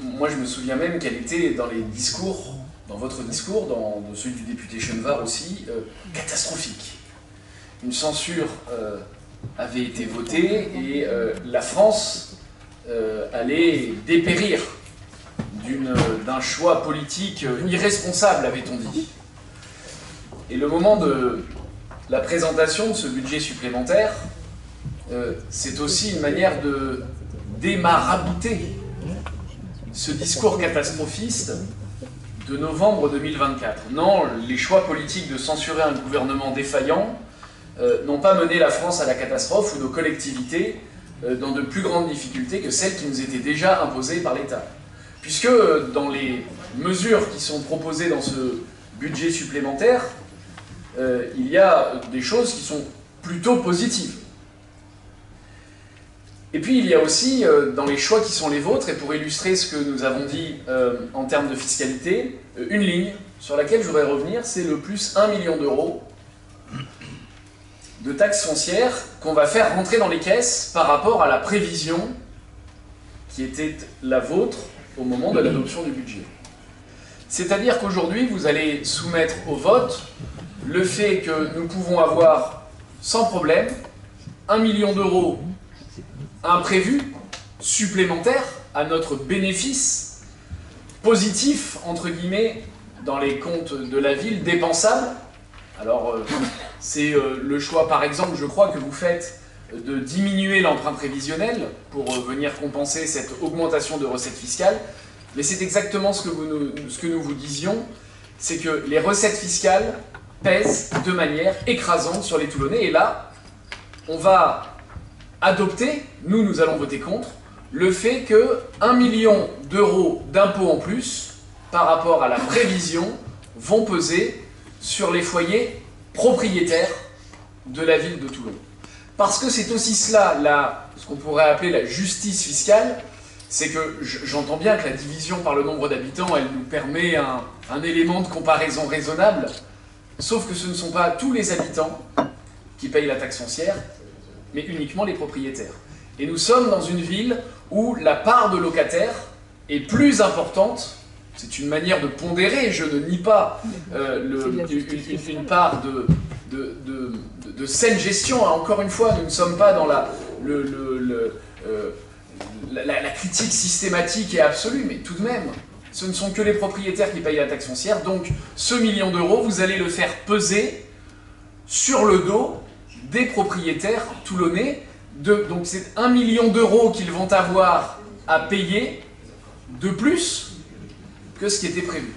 Moi, je me souviens même qu'elle était dans les discours, dans votre discours, dans celui du député Chenevard aussi, catastrophique. Une censure avait été votée et la France allait dépérir d'un choix politique irresponsable, avait-on dit. Et le moment de la présentation de ce budget supplémentaire, c'est aussi une manière de démarabouter ce discours catastrophiste de novembre 2024. Non, les choix politiques de censurer un gouvernement défaillant n'ont pas mené la France à la catastrophe ou nos collectivités dans de plus grandes difficultés que celles qui nous étaient déjà imposées par l'État. Puisque dans les mesures qui sont proposées dans ce budget supplémentaire, il y a des choses qui sont plutôt positives. Et puis il y a aussi, dans les choix qui sont les vôtres, et pour illustrer ce que nous avons dit en termes de fiscalité, une ligne sur laquelle je voudrais revenir, c'est le plus 1 million d'euros de taxes foncières qu'on va faire rentrer dans les caisses par rapport à la prévision qui était la vôtre au moment de l'adoption du budget. C'est-à-dire qu'aujourd'hui, vous allez soumettre au vote le fait que nous pouvons avoir, sans problème, 1 million d'euros imprévus, supplémentaires, à notre bénéfice positif, entre guillemets, dans les comptes de la ville, dépensable. Alors, c'est le choix, par exemple, je crois, que vous faites de diminuer l'emprunt prévisionnel pour venir compenser cette augmentation de recettes fiscales. Mais c'est exactement ce que nous vous disions, c'est que les recettes fiscales pèsent de manière écrasante sur les Toulonnais. Et là, on va adopter, nous allons voter contre, le fait que 1 million d'euros d'impôts en plus, par rapport à la prévision, vont peser sur les foyers propriétaires de la ville de Toulon. Parce que c'est aussi cela, ce qu'on pourrait appeler la justice fiscale, c'est que j'entends bien que la division par le nombre d'habitants, elle nous permet un élément de comparaison raisonnable, sauf que ce ne sont pas tous les habitants qui payent la taxe foncière, mais uniquement les propriétaires. Et nous sommes dans une ville où la part de locataires est plus importante. C'est une manière de pondérer, je ne nie pas une part de saine gestion. Encore une fois, nous ne sommes pas dans la critique systématique et absolue, mais tout de même, ce ne sont que les propriétaires qui payent la taxe foncière. Donc, ce million d'euros, vous allez le faire peser sur le dos des propriétaires toulonnais. Donc, c'est 1 million d'euros qu'ils vont avoir à payer de plus que ce qui était prévu.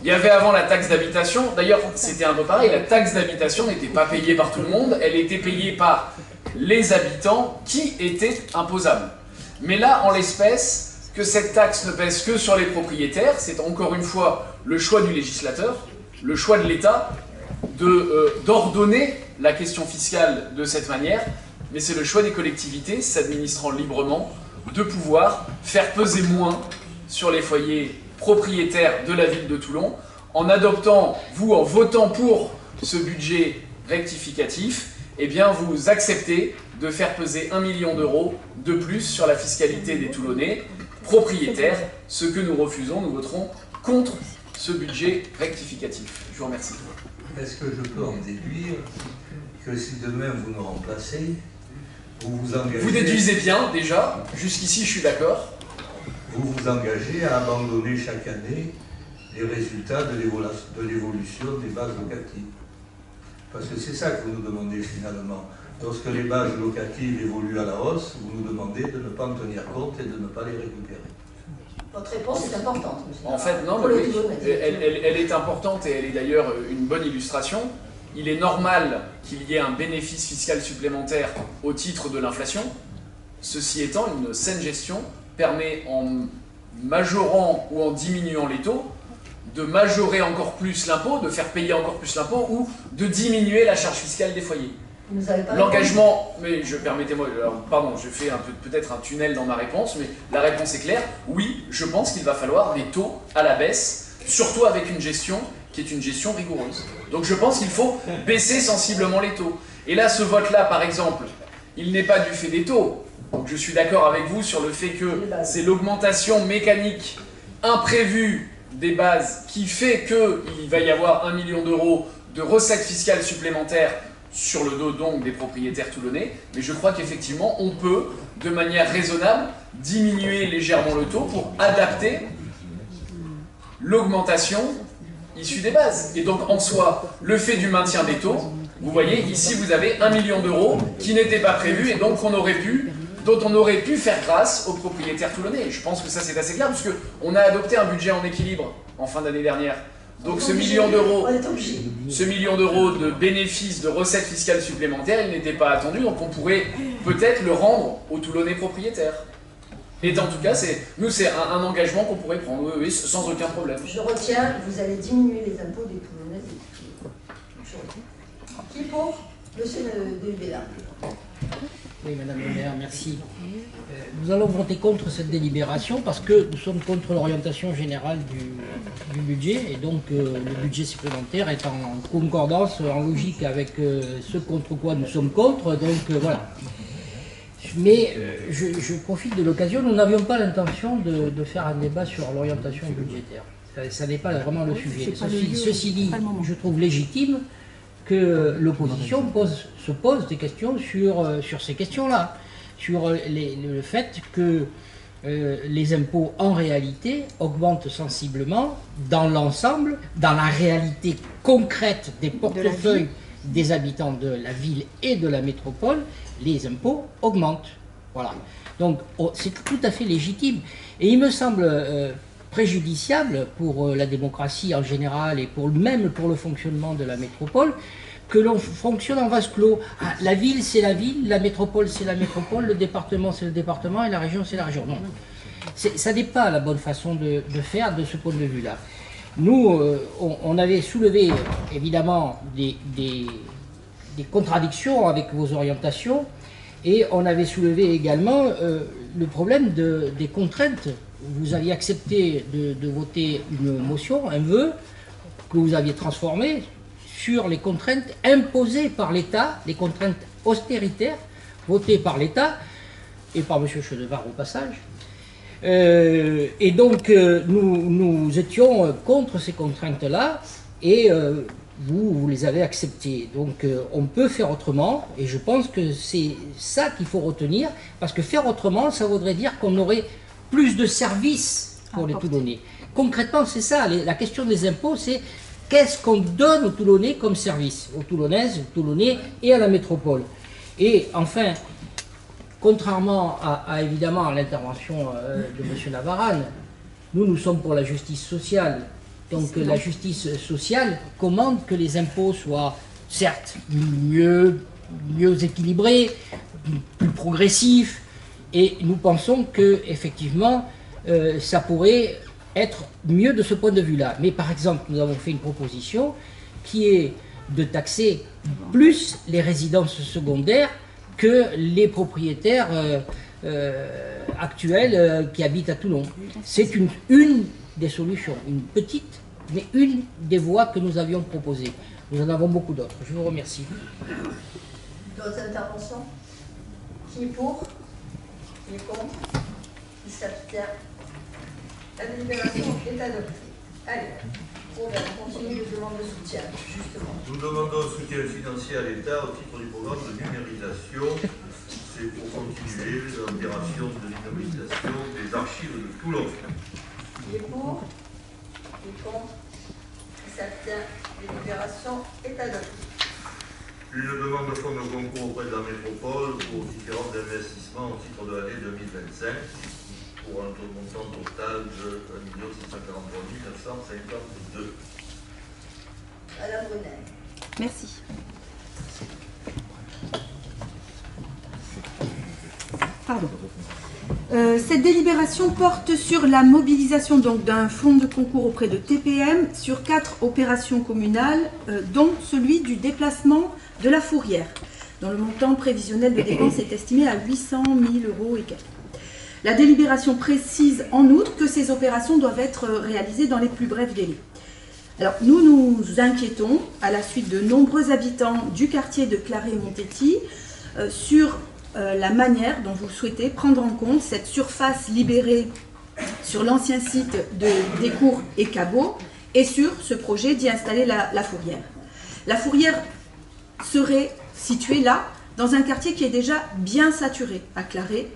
Il y avait avant la taxe d'habitation, d'ailleurs c'était un peu pareil, la taxe d'habitation n'était pas payée par tout le monde, elle était payée par les habitants qui étaient imposables. Mais là, en l'espèce, que cette taxe ne pèse que sur les propriétaires, c'est encore une fois le choix du législateur, le choix de l'État, d'ordonner la question fiscale de cette manière, mais c'est le choix des collectivités, s'administrant librement, de pouvoir faire peser moins sur les foyers propriétaires de la ville de Toulon, en adoptant, en votant pour ce budget rectificatif, eh bien vous acceptez de faire peser 1 million d'euros de plus sur la fiscalité des Toulonnais propriétaires, ce que nous refusons, nous voterons contre ce budget rectificatif. Je vous remercie. Est-ce que je peux en déduire que si demain vous nous remplacez, vous vous engagez... Vous déduisez bien, déjà, jusqu'ici je suis d'accord. Vous vous engagez à abandonner chaque année les résultats de l'évolution des bases locatives. Parce que c'est ça que vous nous demandez finalement. Lorsque les bases locatives évoluent à la hausse, vous nous demandez de ne pas en tenir compte et de ne pas les récupérer. Votre réponse est importante, monsieur. En fait, non, mais oui, elle est importante et elle est d'ailleurs une bonne illustration. Il est normal qu'il y ait un bénéfice fiscal supplémentaire au titre de l'inflation. Ceci étant, une saine gestion permet, en majorant ou en diminuant les taux, de majorer encore plus l'impôt, de faire payer encore plus l'impôt ou de diminuer la charge fiscale des foyers. L'engagement, mais permettez-moi, pardon, je fais peut-être un tunnel dans ma réponse, mais la réponse est claire. Oui, je pense qu'il va falloir des taux à la baisse, surtout avec une gestion qui est une gestion rigoureuse. Donc je pense qu'il faut baisser sensiblement les taux. Et là, ce vote-là, par exemple, il n'est pas du fait des taux. Donc je suis d'accord avec vous sur le fait que c'est l'augmentation mécanique imprévue des bases qui fait qu'il va y avoir 1 million d'euros de recettes fiscales supplémentaires sur le dos donc des propriétaires toulonnais, mais je crois qu'effectivement on peut, de manière raisonnable, diminuer légèrement le taux pour adapter l'augmentation issue des bases. Et donc en soi, le fait du maintien des taux, vous voyez, ici vous avez 1 million d'euros qui n'étaient pas prévus et donc dont on aurait pu faire grâce aux propriétaires toulonnais. Je pense que ça c'est assez clair, puisque on a adopté un budget en équilibre en fin d'année dernière. Donc ce million d'euros de bénéfices, de recettes fiscales supplémentaires, il n'était pas attendu, donc on pourrait peut-être le rendre aux Toulonnais propriétaires. Et en tout cas, nous c'est un engagement qu'on pourrait prendre, oui, sans aucun problème. Je retiens, vous allez diminuer les impôts des Toulonnais. Qui pour? Monsieur Delbella. Oui, Madame le maire, merci. Nous allons voter contre cette délibération parce que nous sommes contre l'orientation générale du budget et donc le budget supplémentaire est en concordance, en logique avec ce contre quoi nous sommes contre, donc voilà. Mais je profite de l'occasion, nous n'avions pas l'intention de faire un débat sur l'orientation budgétaire. Ça n'est pas vraiment le sujet. Ceci dit, je trouve légitime que l'opposition se pose des questions sur ces questions-là, sur le fait que les impôts en réalité augmentent sensiblement dans l'ensemble, dans la réalité concrète des portefeuilles des habitants de la ville et de la métropole, les impôts augmentent. Voilà. Donc c'est tout à fait légitime. Et il me semble préjudiciable pour la démocratie en général et même pour le fonctionnement de la métropole que l'on fonctionne en vase clos. Ah, la ville c'est la ville, la métropole c'est la métropole, le département c'est le département et la région c'est la région. Non, ça n'est pas la bonne façon de faire de ce point de vue-là. Nous, on avait soulevé évidemment des contradictions avec vos orientations et on avait soulevé également le problème des contraintes. Vous aviez accepté de voter une motion, un vœu, que vous aviez transformé sur les contraintes imposées par l'État, les contraintes austéritaires votées par l'État et par M. Chedevard au passage. Et donc nous étions contre ces contraintes-là et vous les avez acceptées. Donc on peut faire autrement et je pense que c'est ça qu'il faut retenir parce que faire autrement, ça voudrait dire qu'on aurait plus de services pour les Toulonnais. Concrètement, c'est ça. La question des impôts, c'est qu'est-ce qu'on donne aux Toulonnais comme service, aux Toulonnaises, aux Toulonnais et à la métropole. Et enfin, contrairement évidemment à l'intervention de M. Navarane, nous sommes pour la justice sociale. Donc la justice sociale commande que les impôts soient certes mieux équilibrés, plus progressifs, et nous pensons que effectivement ça pourrait être mieux de ce point de vue-là. Mais par exemple, nous avons fait une proposition qui est de taxer plus les résidences secondaires que les propriétaires actuels qui habitent à Toulon. C'est une des solutions, une petite, mais une des voies que nous avions proposées. Nous en avons beaucoup d'autres. Je vous remercie. D'autres interventions? Qui est pour? Qui est contre? Qui s'abstient? La délibération est adoptée. Allez, on continue de demander de soutien, justement. Nous demandons un soutien financier à l'État au titre du programme de numérisation. C'est pour continuer l'opération de numérisation des archives de Toulon. Qui est pour? Qui est contre? Qui s'abstient? La délibération est adoptée. Une demande de fonds de concours auprès de la métropole pour différents investissements au titre de l'année 2025. Pour un montant total de 1 643 952. Madame Brunel. Merci. Pardon. Cette délibération porte sur la mobilisation d'un fonds de concours auprès de TPM sur 4 opérations communales, dont celui du déplacement de la Fourrière, dont le montant prévisionnel de dépenses est estimé à 800 000 € et quelques. La délibération précise en outre que ces opérations doivent être réalisées dans les plus brefs délais. Alors, nous nous inquiétons, à la suite de nombreux habitants du quartier de Claré-Montetti, sur la manière dont vous souhaitez prendre en compte cette surface libérée sur l'ancien site des cours et cabots et sur ce projet d'y installer la fourrière. La fourrière serait située là, dans un quartier qui est déjà bien saturé à Claré,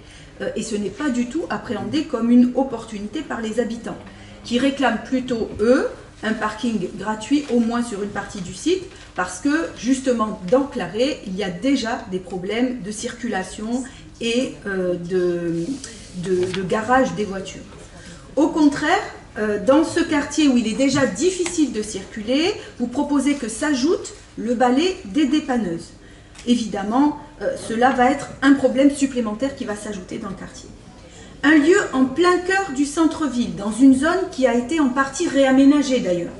et ce n'est pas du tout appréhendé comme une opportunité par les habitants, qui réclament plutôt, eux, un parking gratuit au moins sur une partie du site, parce que justement dans Claré, il y a déjà des problèmes de circulation et de garage des voitures. Au contraire, dans ce quartier où il est déjà difficile de circuler, vous proposez que s'ajoute le balai des dépanneuses. Évidemment, cela va être un problème supplémentaire qui va s'ajouter dans le quartier. Un lieu en plein cœur du centre-ville, dans une zone qui a été en partie réaménagée d'ailleurs,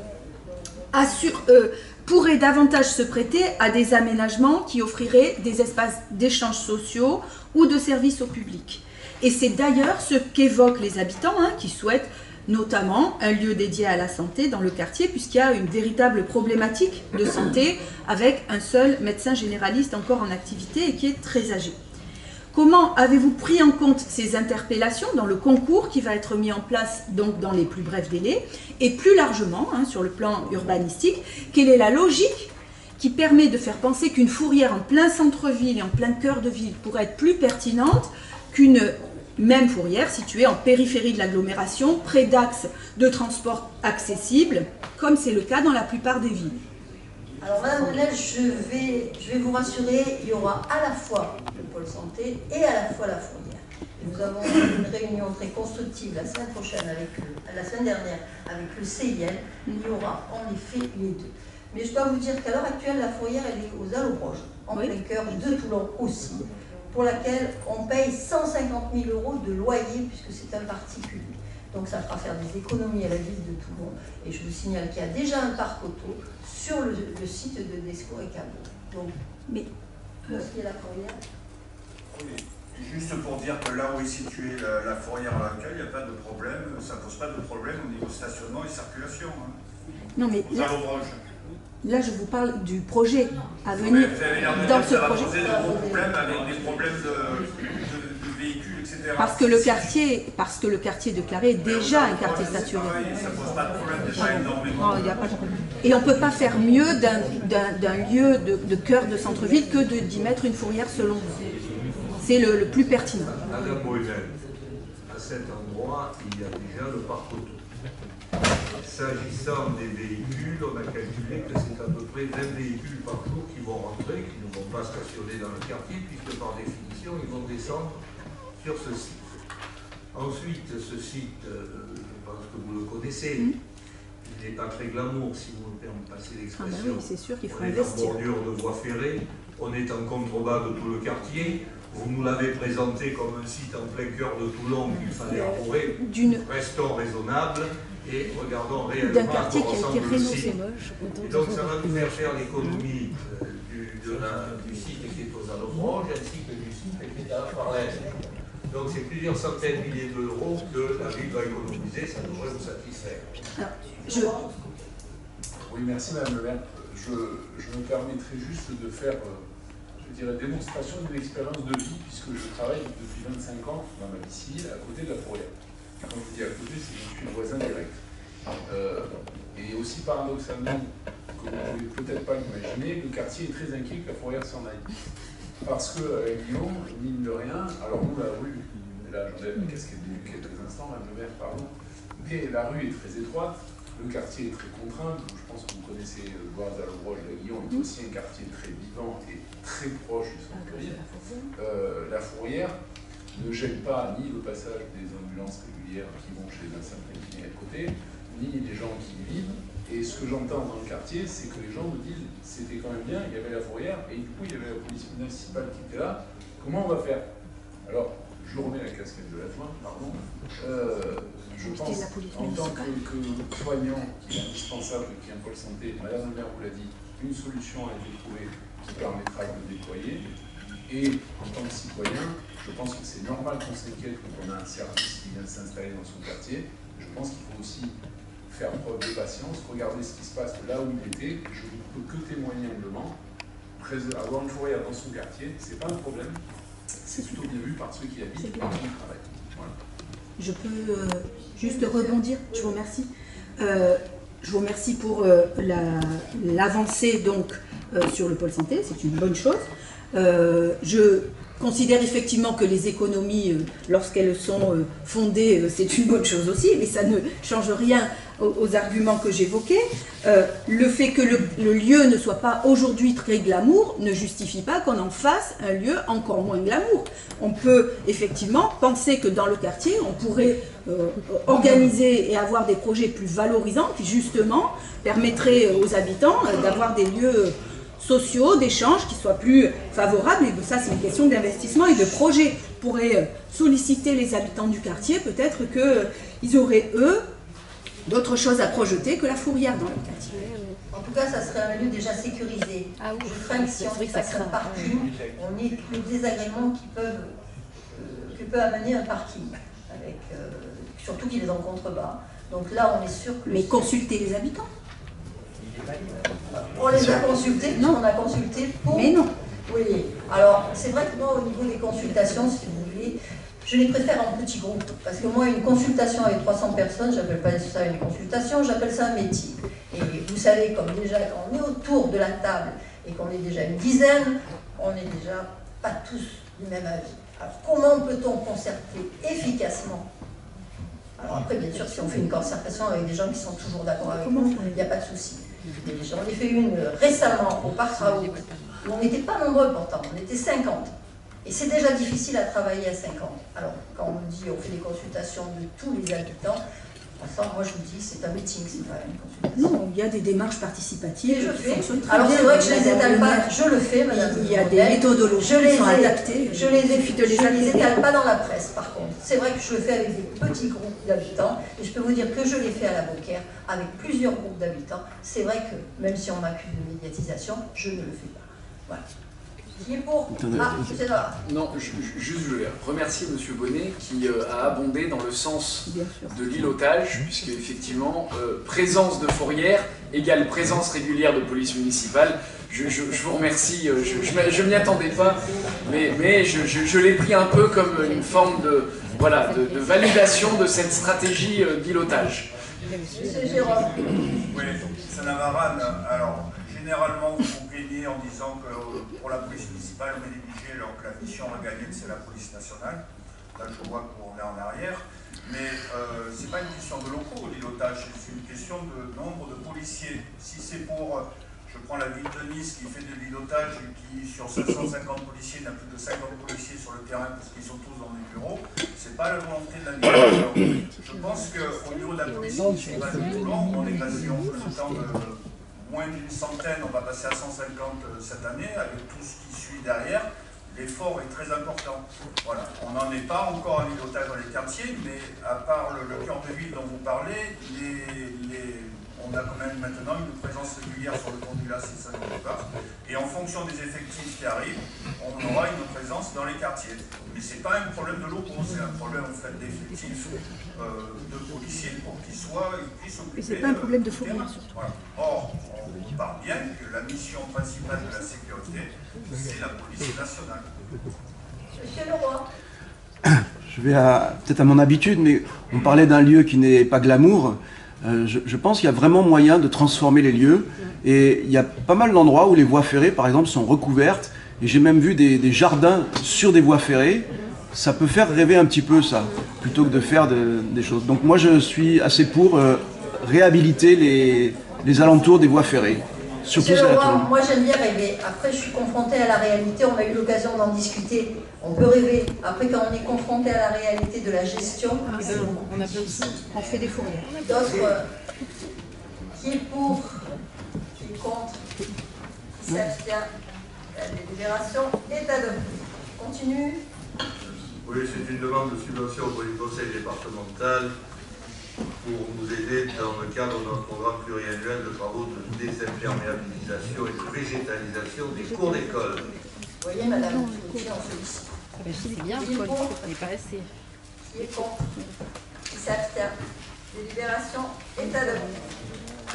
pourrait davantage se prêter à des aménagements qui offriraient des espaces d'échanges sociaux ou de services au public. Et c'est d'ailleurs ce qu'évoquent les habitants, qui souhaitent notamment un lieu dédié à la santé dans le quartier, puisqu'il y a une véritable problématique de santé avec un seul médecin généraliste encore en activité et qui est très âgé. Comment avez-vous pris en compte ces interpellations dans le concours qui va être mis en place donc dans les plus brefs délais? Et plus largement, sur le plan urbanistique, quelle est la logique qui permet de faire penser qu'une fourrière en plein centre-ville et en plein cœur de ville pourrait être plus pertinente qu'une même fourrière située en périphérie de l'agglomération, près d'axes de transport accessibles, comme c'est le cas dans la plupart des villes? Alors Madame Brunel, je vais vous rassurer, il y aura à la fois le pôle santé et à la fois la fourrière. Et nous avons eu une réunion très constructive la semaine dernière avec le CIL, il y aura en effet les deux. Mais je dois vous dire qu'à l'heure actuelle, la fourrière elle est aux Allobroges, en plein cœur de Toulon aussi, pour laquelle on paye 150 000 € de loyer puisque c'est un particulier. Donc ça fera faire des économies à la ville de Toulon. Et je vous signale qu'il y a déjà un parc auto sur le site de Descours et Cabot. Donc, mais est-ce qu'il y a la fourrière? Oui, juste pour dire que là où est située la fourrière à laquelle il n'y a pas de problème, ça ne pose pas de problème au niveau stationnement et circulation. Non mais là je vous parle du projet à venir. Vous avez l'air de dans dire ce que ça projet. va poser de gros problèmes avec des problèmes de véhicules, etc. Parce que le quartier de Claré est déjà un quartier saturé. Ça ne pose pas de problème déjà énormément. Non, il y a pas de problème. Et on ne peut pas faire mieux d'un lieu de cœur de centre-ville que d'y mettre une fourrière selon vous. C'est le plus pertinent. Madame Brunel, à cet endroit, il y a déjà le parc auto. S'agissant des véhicules, on a calculé que c'est à peu près 20 véhicules par jour qui vont rentrer, qui ne vont pas stationner dans le quartier, puisque par définition, ils vont descendre sur ce site. Ensuite, ce site, je pense que vous le connaissez, il n'est pas très glamour, si vous me permettez l'expression. Oui, c'est sûr qu'il faut on investir. est en bordure de voie ferrée, on est en contrebas de tout le quartier. Vous nous l'avez présenté comme un site en plein cœur de Toulon qu'il fallait arborer. Restons raisonnables et regardons réellement d'un quartier qui a été rénové. Et donc ça va nous faire l'économie du site qui est aux Allobroges ainsi que du site qui est à la Farlène. Donc c'est plusieurs centaines de milliers d'euros que la ville va économiser, ça devrait vous satisfaire. Oui, merci Madame le maire. Je me permettrai juste de faire, je dirais, démonstration d'une expérience de vie, puisque je travaille depuis 25 ans dans ma vie civile à côté de la fourrière. Quand je dis à côté, c'est que je suis le voisin direct. Et aussi paradoxalement, que vous ne pouvez peut-être pas l'imaginer, le quartier est très inquiet que la fourrière s'en aille. Parce qu'à Lyon, mine de rien, alors nous, la rue, là j'enlève la casquette depuis quelques instants, Madame le maire, pardon, mais la rue est très étroite, le quartier est très contraint, donc je pense que vous connaissez Bois d'Allobroges, la Lyon est aussi un quartier très vivant et très proche du centre-ville. La fourrière ne gêne pas ni le passage des ambulances régulières qui vont chez un certain clinique à côté, ni les gens qui y vivent. Et ce que j'entends dans le quartier, c'est que les gens me disent c'était quand même bien, il y avait la fourrière, et du coup il y avait la police municipale qui était là, comment on va faire? Alors, je remets la casquette de l'adjoint, pardon. Je pense, en tant que soignant qui est indispensable, qui est un pôle santé, Madame le maire vous l'a dit, une solution a été trouvée qui permettra de le déployer. Et en tant que citoyen, je pense que c'est normal qu'on s'inquiète quand on a un service qui vient s'installer dans son quartier. Je pense qu'il faut aussi faire preuve de patience, regarder ce qui se passe là où il était. Je ne peux que témoigner humblement. Avoir une fourrière dans son quartier, c'est pas un problème. c'est plutôt bien vu par ceux qui habitent et par ceux qui travaillent. Voilà. Je peux juste rebondir, je vous remercie. Je vous remercie pour l'avancée donc sur le pôle santé, c'est une bonne chose. Je considère effectivement que les économies, lorsqu'elles sont fondées, c'est une bonne chose aussi, mais ça ne change rien aux arguments que j'évoquais. Le fait que le lieu ne soit pas aujourd'hui très glamour ne justifie pas qu'on en fasse un lieu encore moins glamour. On peut effectivement penser que dans le quartier, on pourrait organiser et avoir des projets plus valorisants qui justement permettraient aux habitants d'avoir des lieux sociaux, d'échanges qui soient plus favorables. Et ça, c'est une question d'investissement et de projet. On pourrait solliciter les habitants du quartier, peut-être qu'ils auraient, eux, d'autres choses à projeter que la fourrière dans le quartier. En tout cas, ça serait un lieu déjà sécurisé. Ah oui. Je crains que si on fasse un parking, on ait tous les désagréments que peut amener un parking, avec, surtout qu'il est en contrebas. Donc là, on est sûr que... Mais consulter les habitants. On les a consultés, puisqu'on a consulté pour... Mais non. Oui, alors c'est vrai que moi, au niveau des consultations, si vous voulez, je les préfère en petits groupes. Parce que moi, une consultation avec 300 personnes, j'appelle pas ça une consultation, j'appelle ça un métier. Et vous savez, comme déjà, quand on est autour de la table et qu'on est déjà une dizaine, on n'est déjà pas tous du même avis. Alors comment peut-on concerter efficacement? Alors après, bien sûr, si on fait une concertation avec des gens qui sont toujours d'accord avec nous, il n'y a pas de souci. J'en ai fait une récemment au Parc Raoult, où on n'était pas nombreux pourtant, on était 50. Et c'est déjà difficile à travailler à 50. Alors, quand on me dit on fait des consultations de tous les habitants, enfin, moi je vous dis c'est un meeting, c'est pas une consultation. Non, il y a des démarches participatives Et je qui fais. fonctionnent très Alors bien. c'est vrai que je les étale pas, je le fais, madame. Il y a des méthodologies qui sont adaptées. Je les étale pas dans la presse, par contre. C'est vrai que je le fais avec des petits groupes d'habitants, et je peux vous dire que je l'ai fait à la Beaucaire avec plusieurs groupes d'habitants. C'est vrai que, même si on m'accuse de médiatisation, je ne le fais pas. Voilà. Qui est pour? Ah, c'est là. Non, juste je vais remercier M. Bonnet qui a abondé dans le sens de l'îlotage, puisque effectivement, présence de fourrière égale présence régulière de police municipale. Je vous remercie, je ne m'y attendais pas, mais je l'ai pris un peu comme une forme de validation de cette stratégie d'îlotage. Monsieur Jérôme. Oui, Sanavaran, alors généralement vous vous plaignez en disant que pour la police municipale on met des budgets alors que la mission régalienne c'est la police nationale. Là je vois qu'on est en arrière, mais c'est pas une question de locaux l'îlotage, c'est une question de nombre de policiers. Si c'est pour, je prends la ville de Nice qui fait de l'îlotage et qui sur 750 policiers n'a plus de 50 policiers sur le terrain parce qu'ils sont tous dans des bureaux, c'est pas la volonté de la ville. Je pense qu'au niveau de la police municipale de Toulon, on est passé en peu de temps de moins d'une centaine, on va passer à 150 cette année, avec tout ce qui suit derrière. L'effort est très important. Voilà. On n'en est pas encore à l'îlotage dans les quartiers, mais à part le cœur de ville dont vous parlez, on a quand même maintenant une présence régulière sur le pont du Lac et Saint-Jean-de-Port. Et en fonction des effectifs qui arrivent, on aura une présence dans les quartiers. Mais ce n'est pas un problème de locaux, c'est un problème en fait d'effectifs de policiers pour qu'ils puissent s'occuper. Mais ce n'est pas un problème de fourrière. Voilà. Or, on parle bien que la mission principale de la sécurité, c'est la police nationale. Monsieur Leroy. Je vais peut-être à mon habitude, mais on parlait d'un lieu qui n'est pas glamour. Je pense qu'il y a vraiment moyen de transformer les lieux. Et il y a pas mal d'endroits où les voies ferrées, par exemple, sont recouvertes. Et j'ai même vu des jardins sur des voies ferrées. Ça peut faire rêver un petit peu, ça, plutôt que de faire des choses. Donc moi, je suis assez pour réhabiliter les alentours des voies ferrées. Surtout Monsieur Leroy, moi j'aime bien rêver. Après, je suis confrontée à la réalité. On a eu l'occasion d'en discuter. On peut rêver. Après, quand on est confronté à la réalité de la gestion, on a besoin. On fait des fourrières. D'autres, qui est pour, qui est contre, qui s'abstient. La délibération est adoptée. Continue. Oui, c'est une demande de subvention pour le conseil départemental pour nous aider dans le cadre de notre programme pluriannuel de travaux de désimperméabilisation et de végétalisation des cours d'école. Vous voyez, madame, qui en sollicite. C'est bien, Qui est Paul, pour, on n'est pas assez. qui est contre, qui s'abstient. Délibération est adoptée.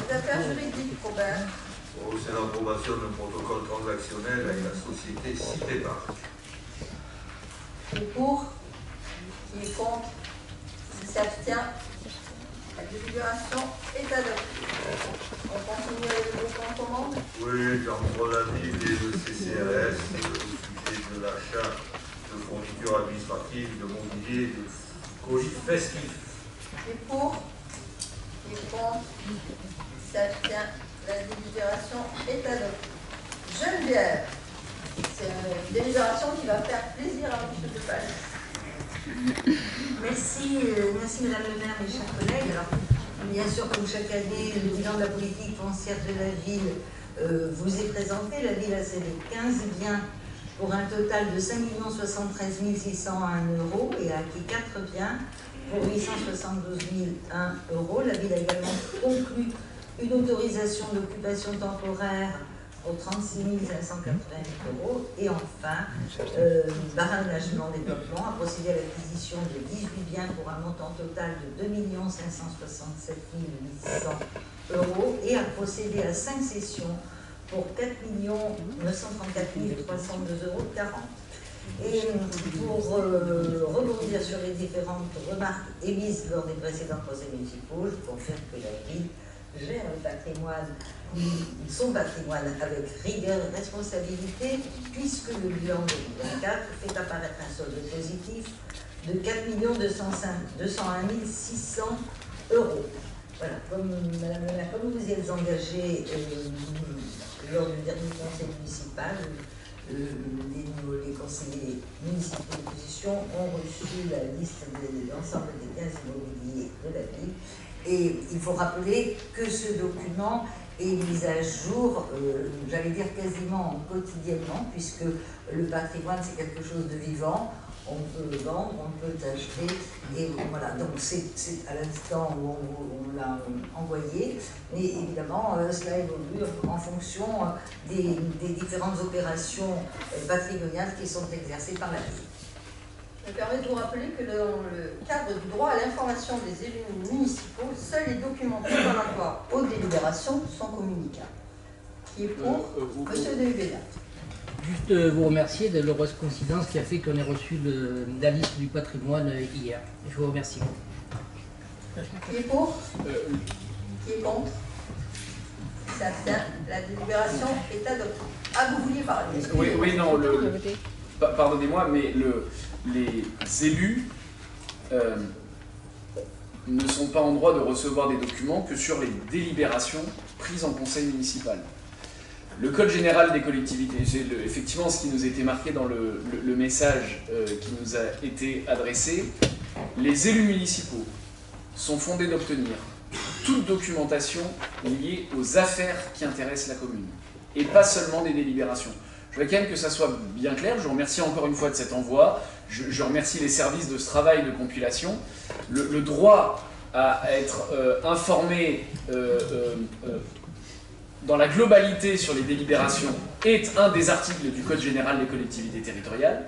Les affaires juridiques, Robert. C'est l'approbation d'un protocole transactionnel avec la société Cité Parc. Qui est pour? Qui est contre? Qui s'abstient? La délibération est adoptée. On continue avec le groupe en commande? Oui, dans l'avis le CCRS au sujet de l'achat de fournitures administratives, de mobilier, de colis festifs. Qui est pour? Qui est contre? Qui s'abstient? La délibération est adoptée. Geneviève, c'est une délibération qui va faire plaisir à M. Depalais. Merci Madame le maire, mes chers collègues. Alors, bien sûr, comme chaque année, le bilan de la politique foncière de la ville vous est présenté. La ville a cédé 15 biens pour un total de 5 073 601 € et a acquis 4 biens pour 872 001 €. La ville a également conclu une autorisation d'occupation temporaire pour 36 588 €. Et enfin, Baragnagement Développement a procédé à l'acquisition de 18 biens pour un montant total de 2 567 800 € et a procédé à 5 cessions pour 4 934 302,40 €. Et pour rebondir sur les différentes remarques émises lors des précédents conseils municipaux, je confirme que la ville gère le patrimoine, son patrimoine avec rigueur et responsabilité, puisque le bilan 2024 fait apparaître un solde positif de 4 201 600 €. Voilà, comme Madame le maire, comme vous y êtes engagé lors du dernier conseil municipal, les conseillers municipaux d'opposition ont reçu la liste de l'ensemble des biens immobiliers de la ville. Et il faut rappeler que ce document est mis à jour, j'allais dire quasiment quotidiennement, puisque le patrimoine c'est quelque chose de vivant. On peut vendre, on peut acheter, et voilà, donc c'est à l'instant où on l'a envoyé, mais évidemment cela évolue en fonction des différentes opérations patrimoniales qui sont exercées par la ville. Je me permets de vous rappeler que dans le cadre du droit à l'information des élus municipaux, seuls les documents préparatoires aux délibérations sont communicables. Qui est pour? Monsieur de Hubeda. Juste vous remercier de l'heureuse coïncidence qui a fait qu'on ait reçu la liste du patrimoine hier. Je vous remercie. Qui est pour? Qui est contre? Qui s'abstient? La délibération est adoptée. Ah, vous vouliez parler? Oui, non, pardonnez-moi, mais les élus ne sont pas en droit de recevoir des documents que sur les délibérations prises en conseil municipal. Le Code général des collectivités, c'est effectivement ce qui nous était marqué dans le message qui nous a été adressé. Les élus municipaux sont fondés d'obtenir toute documentation liée aux affaires qui intéressent la commune, et pas seulement des délibérations. Je voudrais quand même que ça soit bien clair. Je vous remercie encore une fois de cet envoi. Je remercie les services de ce travail de compilation. Le droit à être informé dans la globalité sur les délibérations est un des articles du Code général des collectivités territoriales,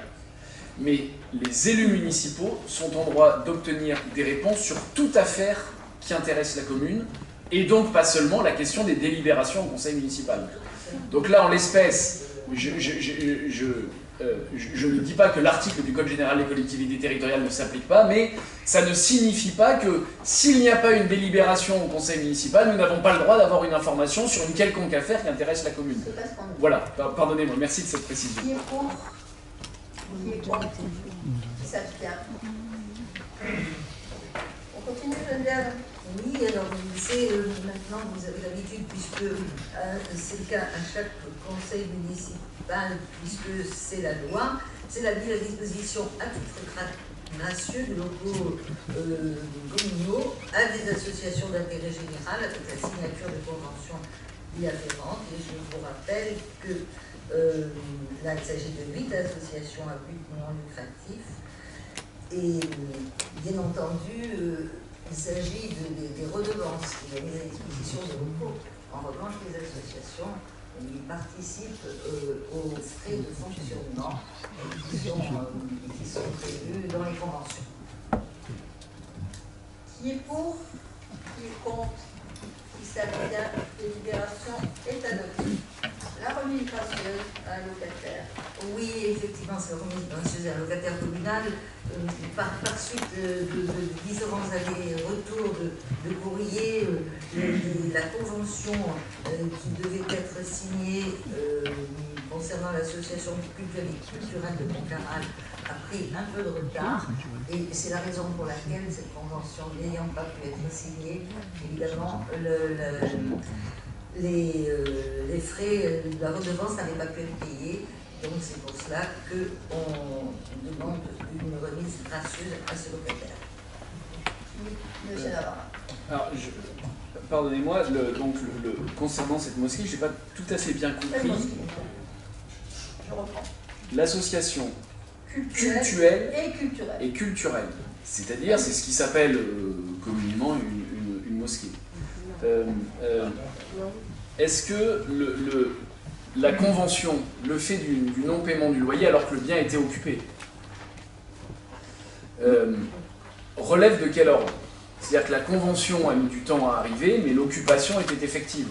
mais les élus municipaux sont en droit d'obtenir des réponses sur toute affaire qui intéresse la commune, et donc pas seulement la question des délibérations au conseil municipal. Donc là, en l'espèce, je ne dis pas que l'article du Code général des collectivités territoriales ne s'applique pas, mais ça ne signifie pas que s'il n'y a pas une délibération au conseil municipal, nous n'avons pas le droit d'avoir une information sur une quelconque affaire qui intéresse la commune. Voilà, pardonnez-moi, merci de cette précision. Qui est pour? Qui est contre? Qui s'abstient? On continue, Geneviève? Oui, alors maintenant vous avez l'habitude, puisque c'est le cas à chaque conseil municipal, puisque c'est la loi, c'est la mise à disposition à titre gracieux de locaux communaux à des associations d'intérêt général avec la signature de conventions y afférentes. Et je vous rappelle que là il s'agit de 8 associations à but non lucratif. Et bien entendu, il s'agit des redevances qui sont mises à disposition des locaux. En revanche, les associations participent aux frais de fonctionnement qui sont prévus dans les conventions. Qui est pour? Qui est contre? Qui s'abstient? Délibération est adoptée. La remise gracieuse à un locataire. Oui, effectivement, c'est la remise gracieuse à un locataire communal. Par suite de différents allers-retours de courrier, la convention qui devait être signée concernant l'association culturelle de Montcaral a pris un peu de retard. Et c'est la raison pour laquelle cette convention n'ayant pas pu être signée, évidemment, les frais de la redevance n'avaient pas pu être payés. Donc c'est pour cela qu'on demande une remise gracieuse à ce locataire. Monsieur Navarra. Alors, pardonnez-moi, concernant cette mosquée, je n'ai pas tout à fait bien compris. Je reprends. L'association cultuelle et culturelle. C'est-à-dire, c'est ce qui s'appelle communément une mosquée. Est-ce que la convention, le fait du non-paiement du loyer alors que le bien était occupé, relève de quel ordre? C'est-à-dire que la convention a mis du temps à arriver, mais l'occupation était effective.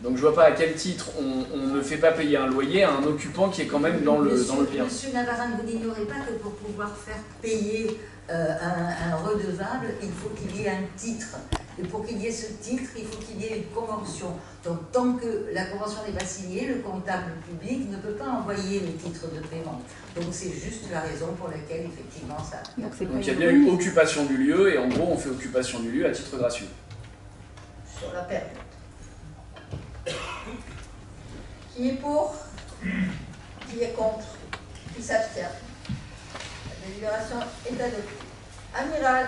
Donc je ne vois pas à quel titre on ne fait pas payer un loyer à un occupant qui est quand même dans le bien. Monsieur Navarran, vous n'ignorez pas que pour pouvoir faire payer un redevable, il faut qu'il y ait un titre. Et pour qu'il y ait ce titre, il faut qu'il y ait une convention. Donc tant que la convention n'est pas signée, le comptable public ne peut pas envoyer le titre de paiement. Donc c'est juste la raison pour laquelle effectivement ça... Donc il y a bien eu occupation du lieu, et en gros on fait occupation du lieu à titre gracieux. Sur la période. Qui est pour? Qui est contre? Qui s'abstient? La délibération est adoptée. Amiral.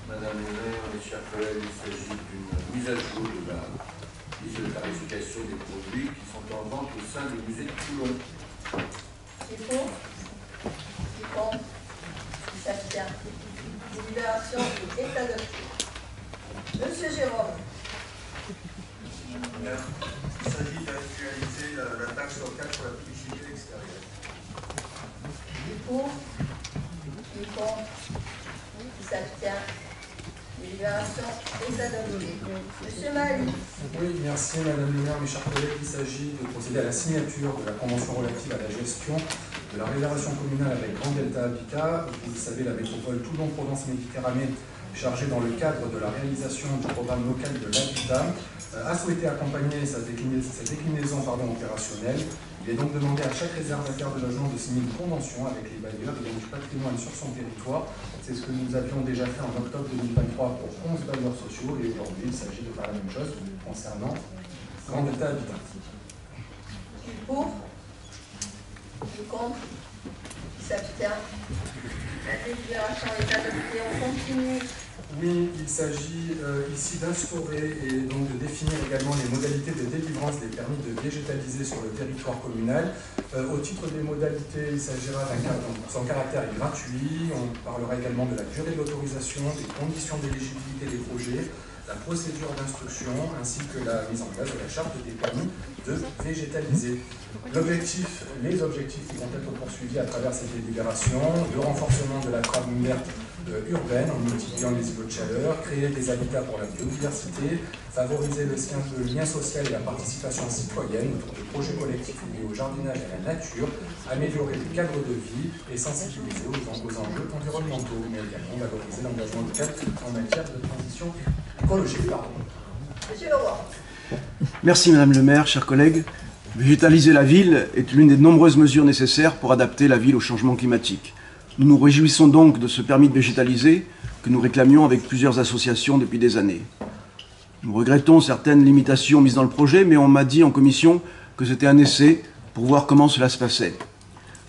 Madame le maire, mes chers collègues, il s'agit d'une mise à jour de la liste de tarification des produits qui sont en vente au sein du musée de Toulon. Qui est pour? Qui est contre? Qui s'abstient? La délibération est adoptée. Monsieur Jérôme. Il s'agit d'actualiser la taxe locale pour la publicité extérieure. Qui est pour? Qui est contre? Qui s'abstient? Délibération est adoptée. Monsieur Mali. Oui, merci Madame le maire, mes chers collègues. Il s'agit de procéder à la signature de la convention relative à la gestion de la réservation communale avec Grand Delta Habitat. Vous le savez, la métropole Toulon-Provence-Méditerranée, chargée dans le cadre de la réalisation du programme local de l'habitat, a souhaité accompagner sa déclinaison opérationnelle. Il est donc demandé à chaque réservataire de logement de signer une convention avec les bailleurs et donc du patrimoine sur son territoire. C'est ce que nous avions déjà fait en octobre 2023 pour 11 bailleurs sociaux et aujourd'hui il s'agit de faire la même chose concernant Grand Delta Habitat. Qui est pour? Qui est contre? Qui s'abstient? La délibération est adoptée. On continue. Oui, il s'agit ici d'instaurer et donc de définir également les modalités de délivrance des permis de végétaliser sur le territoire communal. Au titre des modalités, il s'agira son caractère est gratuit. On parlera également de la durée de l'autorisation, des conditions d'éligibilité des projets, la procédure d'instruction ainsi que la mise en place de la charte des permis de végétaliser. Les objectifs qui vont être poursuivis à travers cette délibération, le renforcement de la trame verte urbaine en multipliant les îlots de chaleur, créer des habitats pour la biodiversité, favoriser le lien social et la participation citoyenne autour de projets collectifs liés au jardinage et à la nature, améliorer le cadre de vie et sensibiliser aux enjeux environnementaux, mais également valoriser l'engagement local en matière de transition écologique. Monsieur Leroy. Merci Madame le maire, chers collègues. Végétaliser la ville est l'une des nombreuses mesures nécessaires pour adapter la ville au changement climatique. Nous nous réjouissons donc de ce permis de végétaliser que nous réclamions avec plusieurs associations depuis des années. Nous regrettons certaines limitations mises dans le projet, mais on m'a dit en commission que c'était un essai pour voir comment cela se passait.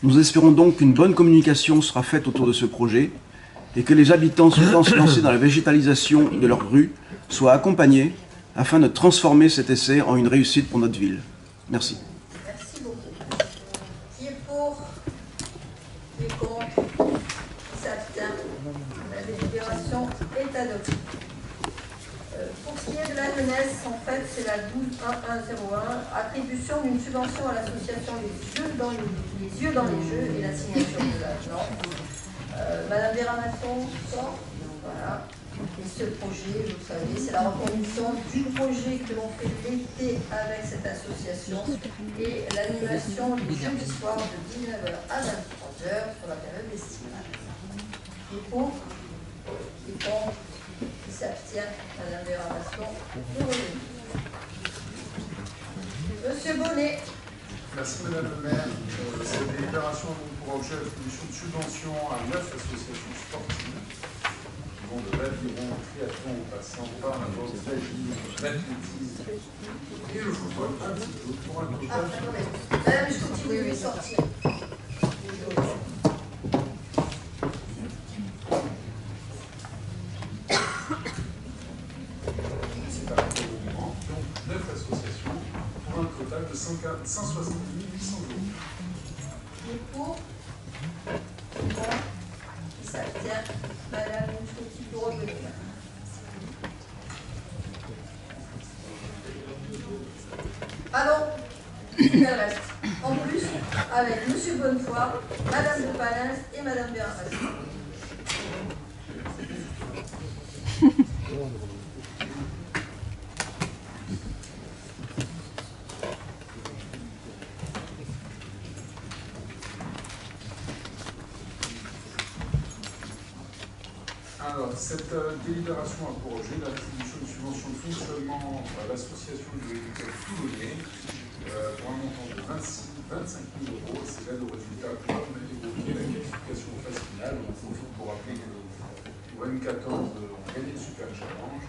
Nous espérons donc qu'une bonne communication sera faite autour de ce projet et que les habitants souhaitant se lancer dans la végétalisation de leur rue soient accompagnés afin de transformer cet essai en une réussite pour notre ville. Merci. Merci beaucoup. Qui est pour? Qui est contre? Qui s'abstient? La délibération est adoptée. Pour ce qui est de la jeunesse, en fait, c'est la 12-1101, attribution d'une subvention à l'association les yeux dans les jeux et la signature de l'avenant. Madame Véramasson sort. Voilà. Et ce projet, vous savez, c'est la reconduction du projet que l'on fait l'été avec cette association et l'animation du jeudi soir de 19h à 23h sur la période estivale. Et pour, qui contre, qui s'abstient, Madame Béramasson, est revenue. Monsieur Bonnet. Merci Madame le maire. Cette délibération a pour objet l'attribution de subventions à 9 associations sportives qui vont de l'aviron au triathlon en passant par la boxe, l'athlétisme et le football un petit peu pour un total. Madame, je continue de sortir. C'est un mouvement, donc 9 associations pour un total de 170 800 €. Qui est pour? Qui s'abstient? Madame Mouchkouti pour revenir. Alors, il reste en plus avec M. Bonnefoy, Madame de Palens et Madame Béramasson. Alors, cette délibération a pour objet l'attribution de subventions de fonctionnement à l'association de l'éducation toulonnais pour un montant de 25 000 €. C'est l'aide au résultat comme évoqué la qualification aux phases finales. On profite pour rappeler que au M14 ont gagné le Super Challenge,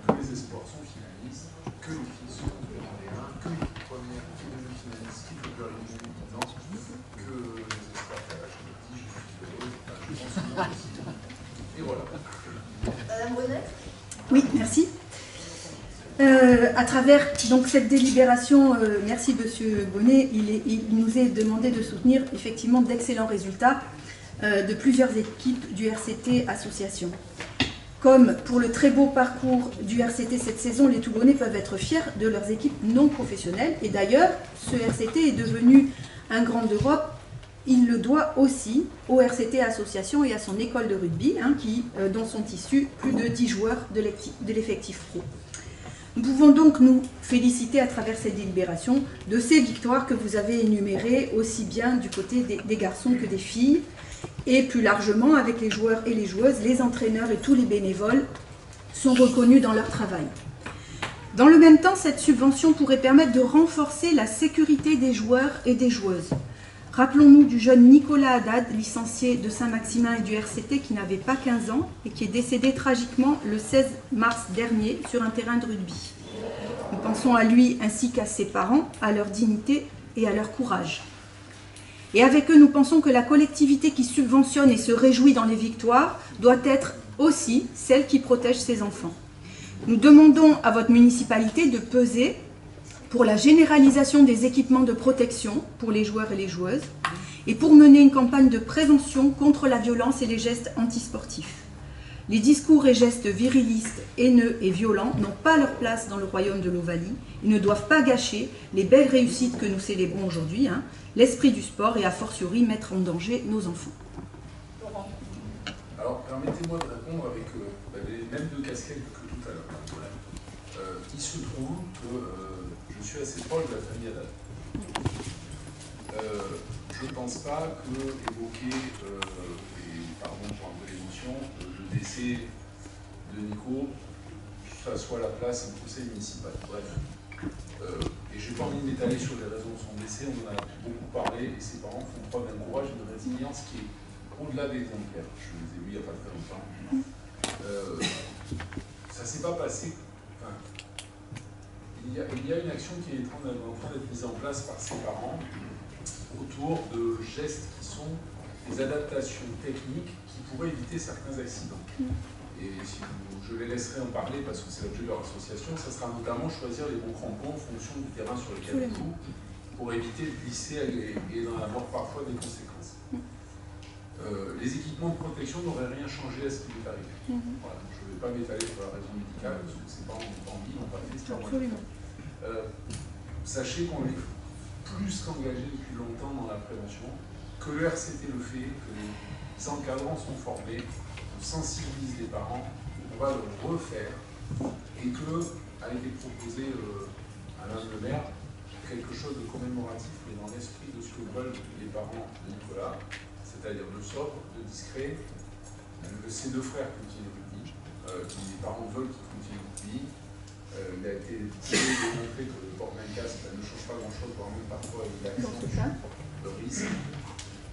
que les espoirs sont finalistes, que les filles sont premières, que l'équipe première, que les deux finalistes qui font leur émission maintenant, que les espoirs KH, je pense que et voilà. Madame Brunet. Oui, merci. À travers donc, cette délibération, merci Monsieur Bonnet, il nous est demandé de soutenir effectivement d'excellents résultats de plusieurs équipes du RCT Association. Comme pour le très beau parcours du RCT cette saison, les Toulonnais peuvent être fiers de leurs équipes non professionnelles. Et d'ailleurs, ce RCT est devenu un grand d'Europe. Il le doit aussi au RCT Association et à son école de rugby, dont sont issus plus de 10 joueurs de l'effectif pro. Nous pouvons donc nous féliciter à travers cette délibération de ces victoires que vous avez énumérées, aussi bien du côté des garçons que des filles, et plus largement avec les joueurs et les joueuses, les entraîneurs et tous les bénévoles sont reconnus dans leur travail. Dans le même temps, cette subvention pourrait permettre de renforcer la sécurité des joueurs et des joueuses. Rappelons-nous du jeune Nicolas Haddad, licencié de Saint-Maximin et du RCT, qui n'avait pas 15 ans et qui est décédé tragiquement le 16 mars dernier sur un terrain de rugby. Nous pensons à lui ainsi qu'à ses parents, à leur dignité et à leur courage. Et avec eux, nous pensons que la collectivité qui subventionne et se réjouit dans les victoires doit être aussi celle qui protège ses enfants. Nous demandons à votre municipalité de peser pour la généralisation des équipements de protection pour les joueurs et les joueuses et pour mener une campagne de prévention contre la violence et les gestes antisportifs. Les discours et gestes virilistes, haineux et violents n'ont pas leur place dans le royaume de l'Ovalie. Ils ne doivent pas gâcher les belles réussites que nous célébrons aujourd'hui, l'esprit du sport et a fortiori mettre en danger nos enfants. Alors, permettez-moi de répondre avec les mêmes deux casquettes que tout à l'heure. Il se trouve que je suis assez proche de la famille Haddad. Je ne pense pas que évoquer, et pardon pour un peu l'émotion, le décès de Nico, ça soit la place en conseil municipal. Bref. Et je n'ai pas envie de m'étaler sur les raisons de son décès, on en a beaucoup parlé, et ses parents font preuve d'un courage et de résilience qui est au-delà des exemplaires. Je les ai vus il n'y a pas très longtemps. Ça ne s'est pas passé. Enfin, il y a une action qui est en train d'être mise en place par ses parents autour de gestes qui sont des adaptations techniques qui pourraient éviter certains accidents. Et je les laisserai en parler parce que c'est l'objet de leur association. Ça sera notamment choisir les bons crampons en fonction du terrain sur lequel ils jouent pour éviter de glisser et d'en avoir parfois des conséquences. Les équipements de protection n'auraient rien changé à ce qui est arrivé. Voilà, je ne vais pas m'étaler sur la raison médicale parce que c'est pas en vie, on pas fait, c'est pas moi. Sachez qu'on est plus qu'engagé depuis longtemps dans la prévention, que le RCT le fait, que les encadrants sont formés, on sensibilise les parents, on va le refaire et qu'a été proposé à Madame le maire quelque chose de commémoratif, mais dans l'esprit de ce que veulent les parents de Nicolas, c'est-à-dire de sobre, de discret. Ses deux frères continuent rugby, les parents veulent qu'ils continuent rugby. Il a été démontré que le port d'un casque ne change pas grand-chose, voire même parfois il accentue le risque.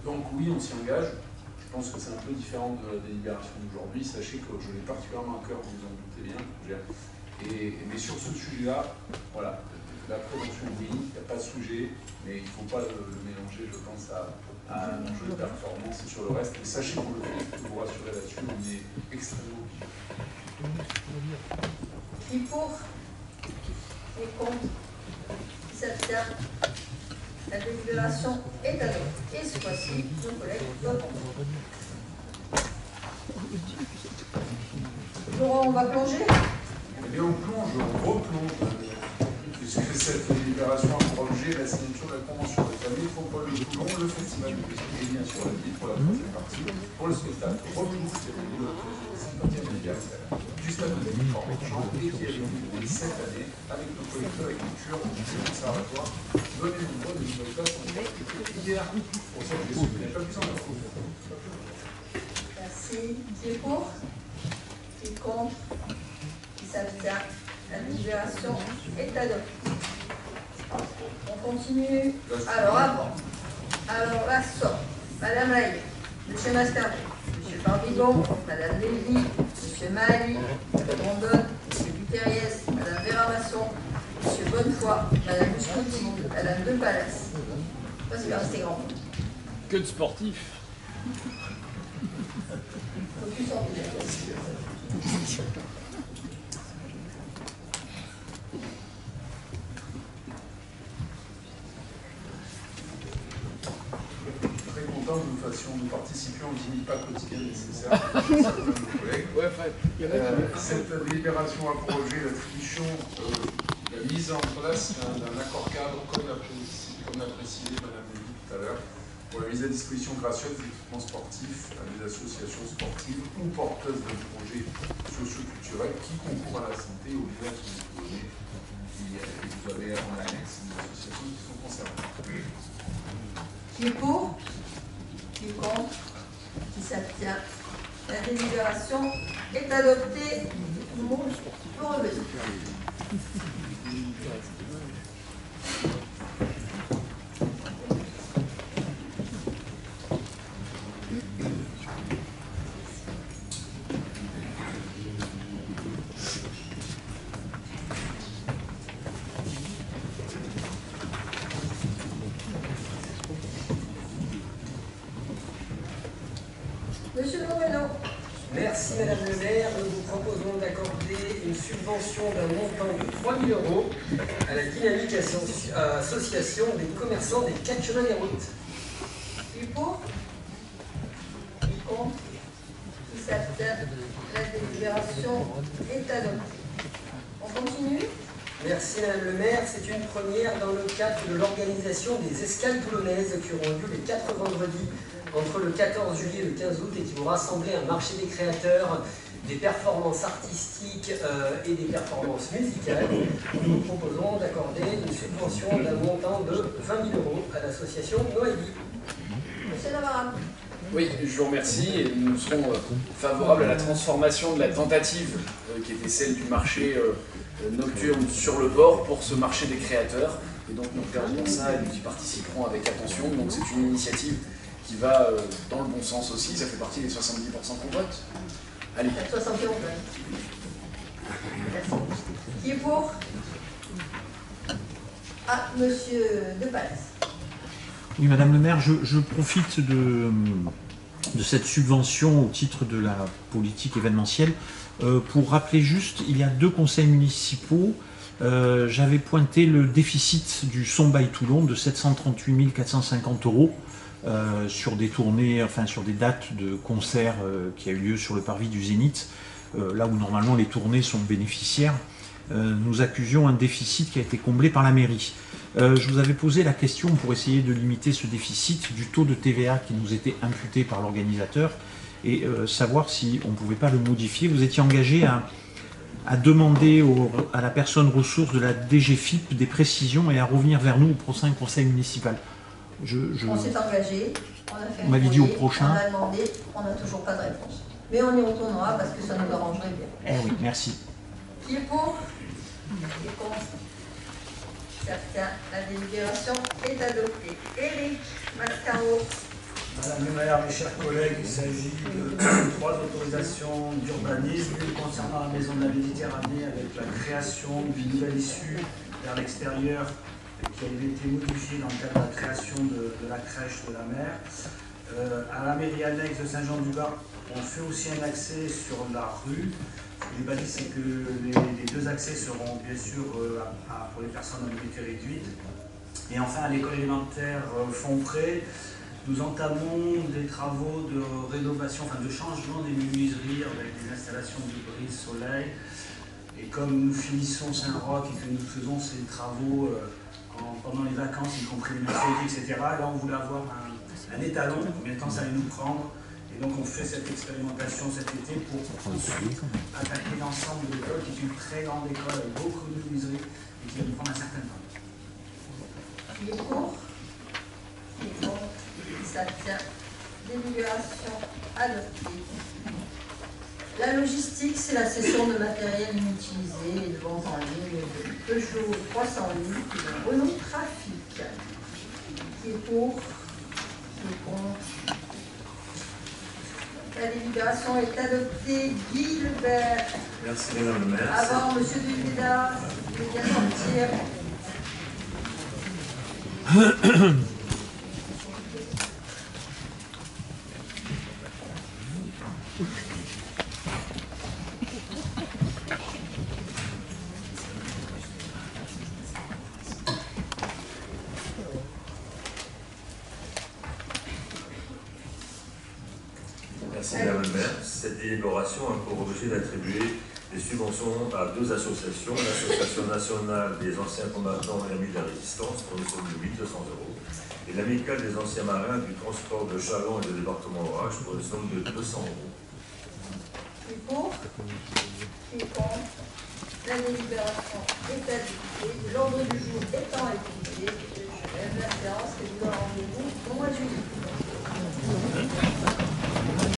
Donc oui, on s'y engage. Je pense que c'est un peu différent de la délibération d'aujourd'hui. Sachez que je l'ai particulièrement à cœur, vous vous en doutez bien. Mais sur ce sujet-là, voilà, la prévention, oui, il n'y a pas de sujet, mais il ne faut pas le mélanger, je pense, à un enjeu de performance et sur le reste. Et sachez qu'on le fait, je peux vous rassurer là-dessus, on est extrêmement vigilant. Qui est pour? Qui est contre? Qui s'abstient? La délibération est adoptée. Et ce fois-ci, nos collègues votent contre. Laurent, on va plonger? Eh bien, on plonge, on replonge, puisque cette délibération a pour objet la signature de la convention avec la métropole de Toulon, le festival de musique et bien sûr la ville pour la troisième partie, pour le spectacle Replouf, qui a eu lieu le 50e anniversaire du stade de Fort-Marchand et qui a eu lieu cette année avec le collecteur et culture du conservatoire. Donnez-nous de nouvelles places en hier. Pour ça, je ne connais pas plus en info. Merci. Qui est pour? Qui est contre? Qui s'abstient? La délibération est adoptée. On continue. Alors, avant. Alors, la sorte. Madame Laïe, M. Masternet, M. Barbidon, Madame Lévy, M. Mahali, Mme Rondonne, M. Guterriès, Mme Vera-Masson, M. Bonnefoy, Mme Muscouti, Mme De Palace. Moi, c'est bien resté grand. Que de sportifs. Focus en Que nous participions aux 10 000 pas quotidiens nécessaires à certains de nos collègues. Cette délibération a pour objet l'attribution, la mise en place d'un accord cadre, comme l'a précisé Mme Lévy tout à l'heure, pour la mise à disposition gracieuse d'équipements sportifs à des associations sportives ou porteuses d'un projet socio-culturel qui concourent à la santé et au bien-être des citoyens. Vous avez en annexe des associations qui sont concernées. Qui est pour? Qui est contre? Qui s'abstient? La délibération est adoptée. Tout le monde peut revenir. Monsieur Moreno. Merci Madame le maire. Nous vous proposons d'accorder une subvention d'un montant de 3 000 € à la Dynamique Association des commerçants des 4 chemins des routes. Qui est pour? Qui est contre? Qui s'abstient? La délibération est adoptée. On continue? Merci Madame le maire. C'est une première dans le cadre de l'organisation des escales toulonnaises qui auront lieu les 4 vendredis entre le 14 juillet et le 15 août et qui vont rassembler un marché des créateurs, des performances artistiques et des performances musicales. Nous vous proposons d'accorder une subvention d'un montant de 20 000 € à l'association Noélie. Monsieur Navarra. Oui, je vous remercie et nous serons favorables à la transformation de la tentative qui était celle du marché nocturne sur le port pour ce marché des créateurs. Et donc nous regardons ça et nous y participerons avec attention. Donc c'est une initiative qui va dans le bon sens aussi, ça fait partie des 70% qu'on vote. Allez. 71. Merci. Qui est pour? Ah, Monsieur De Palace. Oui, Madame le maire, je profite de cette subvention au titre de la politique événementielle pour rappeler juste, il y a 2 conseils municipaux. J'avais pointé le déficit du Son by Toulon de 738 450 € sur des tournées, enfin sur des dates de concerts qui a eu lieu sur le parvis du Zénith, là où normalement les tournées sont bénéficiaires. Nous accusions un déficit qui a été comblé par la mairie. Je vous avais posé la question pour essayer de limiter ce déficit du taux de TVA qui nous était imputé par l'organisateur et savoir si on ne pouvait pas le modifier. Vous étiez engagé à demander à la personne ressource de la DGFiP des précisions et à revenir vers nous au prochain conseil municipal. On s'est engagé, on a fait on m'avait dit au prochain. On a demandé, on n'a toujours pas de réponse. Mais on y retournera parce que ça nous arrangerait bien. Eh oui, merci. Qui est pour? Qui est contre? S'abstient. La délibération est adoptée. Éric Mascaro. Madame le maire, mes chers collègues, il s'agit de 3 autorisations d'urbanisme. Une concernant la maison de la Méditerranée avec la création d'une nouvelle issue vers l'extérieur qui avait été modifiée dans le cadre de la création de la crèche de la mer. À la mairie annexe de Saint-Jean-du-Bas, on fait aussi un accès sur la rue. Ce que j'ai pas dit, c'est que les 2 accès seront bien sûr pour les personnes à mobilité réduite. Et enfin, à l'école élémentaire Fontpré, nous entamons des travaux de rénovation, enfin de changement des menuiseries avec des installations de brise soleil. Et comme nous finissons Saint-Roch et que nous faisons ces travaux pendant les vacances, y compris les mercredis, etc., là on voulait avoir un étalon, combien de temps ça allait nous prendre. Et donc on fait cette expérimentation cet été pour attaquer l'ensemble de l'école, qui est une très grande école avec beaucoup de menuiseries et qui va nous prendre un certain temps. Qui est pour? Qui est contre? Qui s'abstient? Délibération adoptée. La logistique, c'est la cession de matériel inutilisé et de vente en ligne de Peugeot 308 et de Renault Trafic. Qui est pour? Qui est contre? La délibération est adoptée. Guy Lebert. Merci Madame le maire. Avant M. Duvida, je vais bien sortir. Merci Madame le maire. Cette délibération a pour objet d'attribuer des subventions à 2 associations, l'Association nationale des anciens combattants et amis de la résistance pour une somme de 1200 € et l'Amicale des anciens marins du transport de Chalon et de département Orage pour une somme de 200 €. Qui est pour? Qui est contre? La délibération est adoptée. L'ordre du jour étant épuisé, je lève la séance et vous donne rendez-vous au mois de juillet.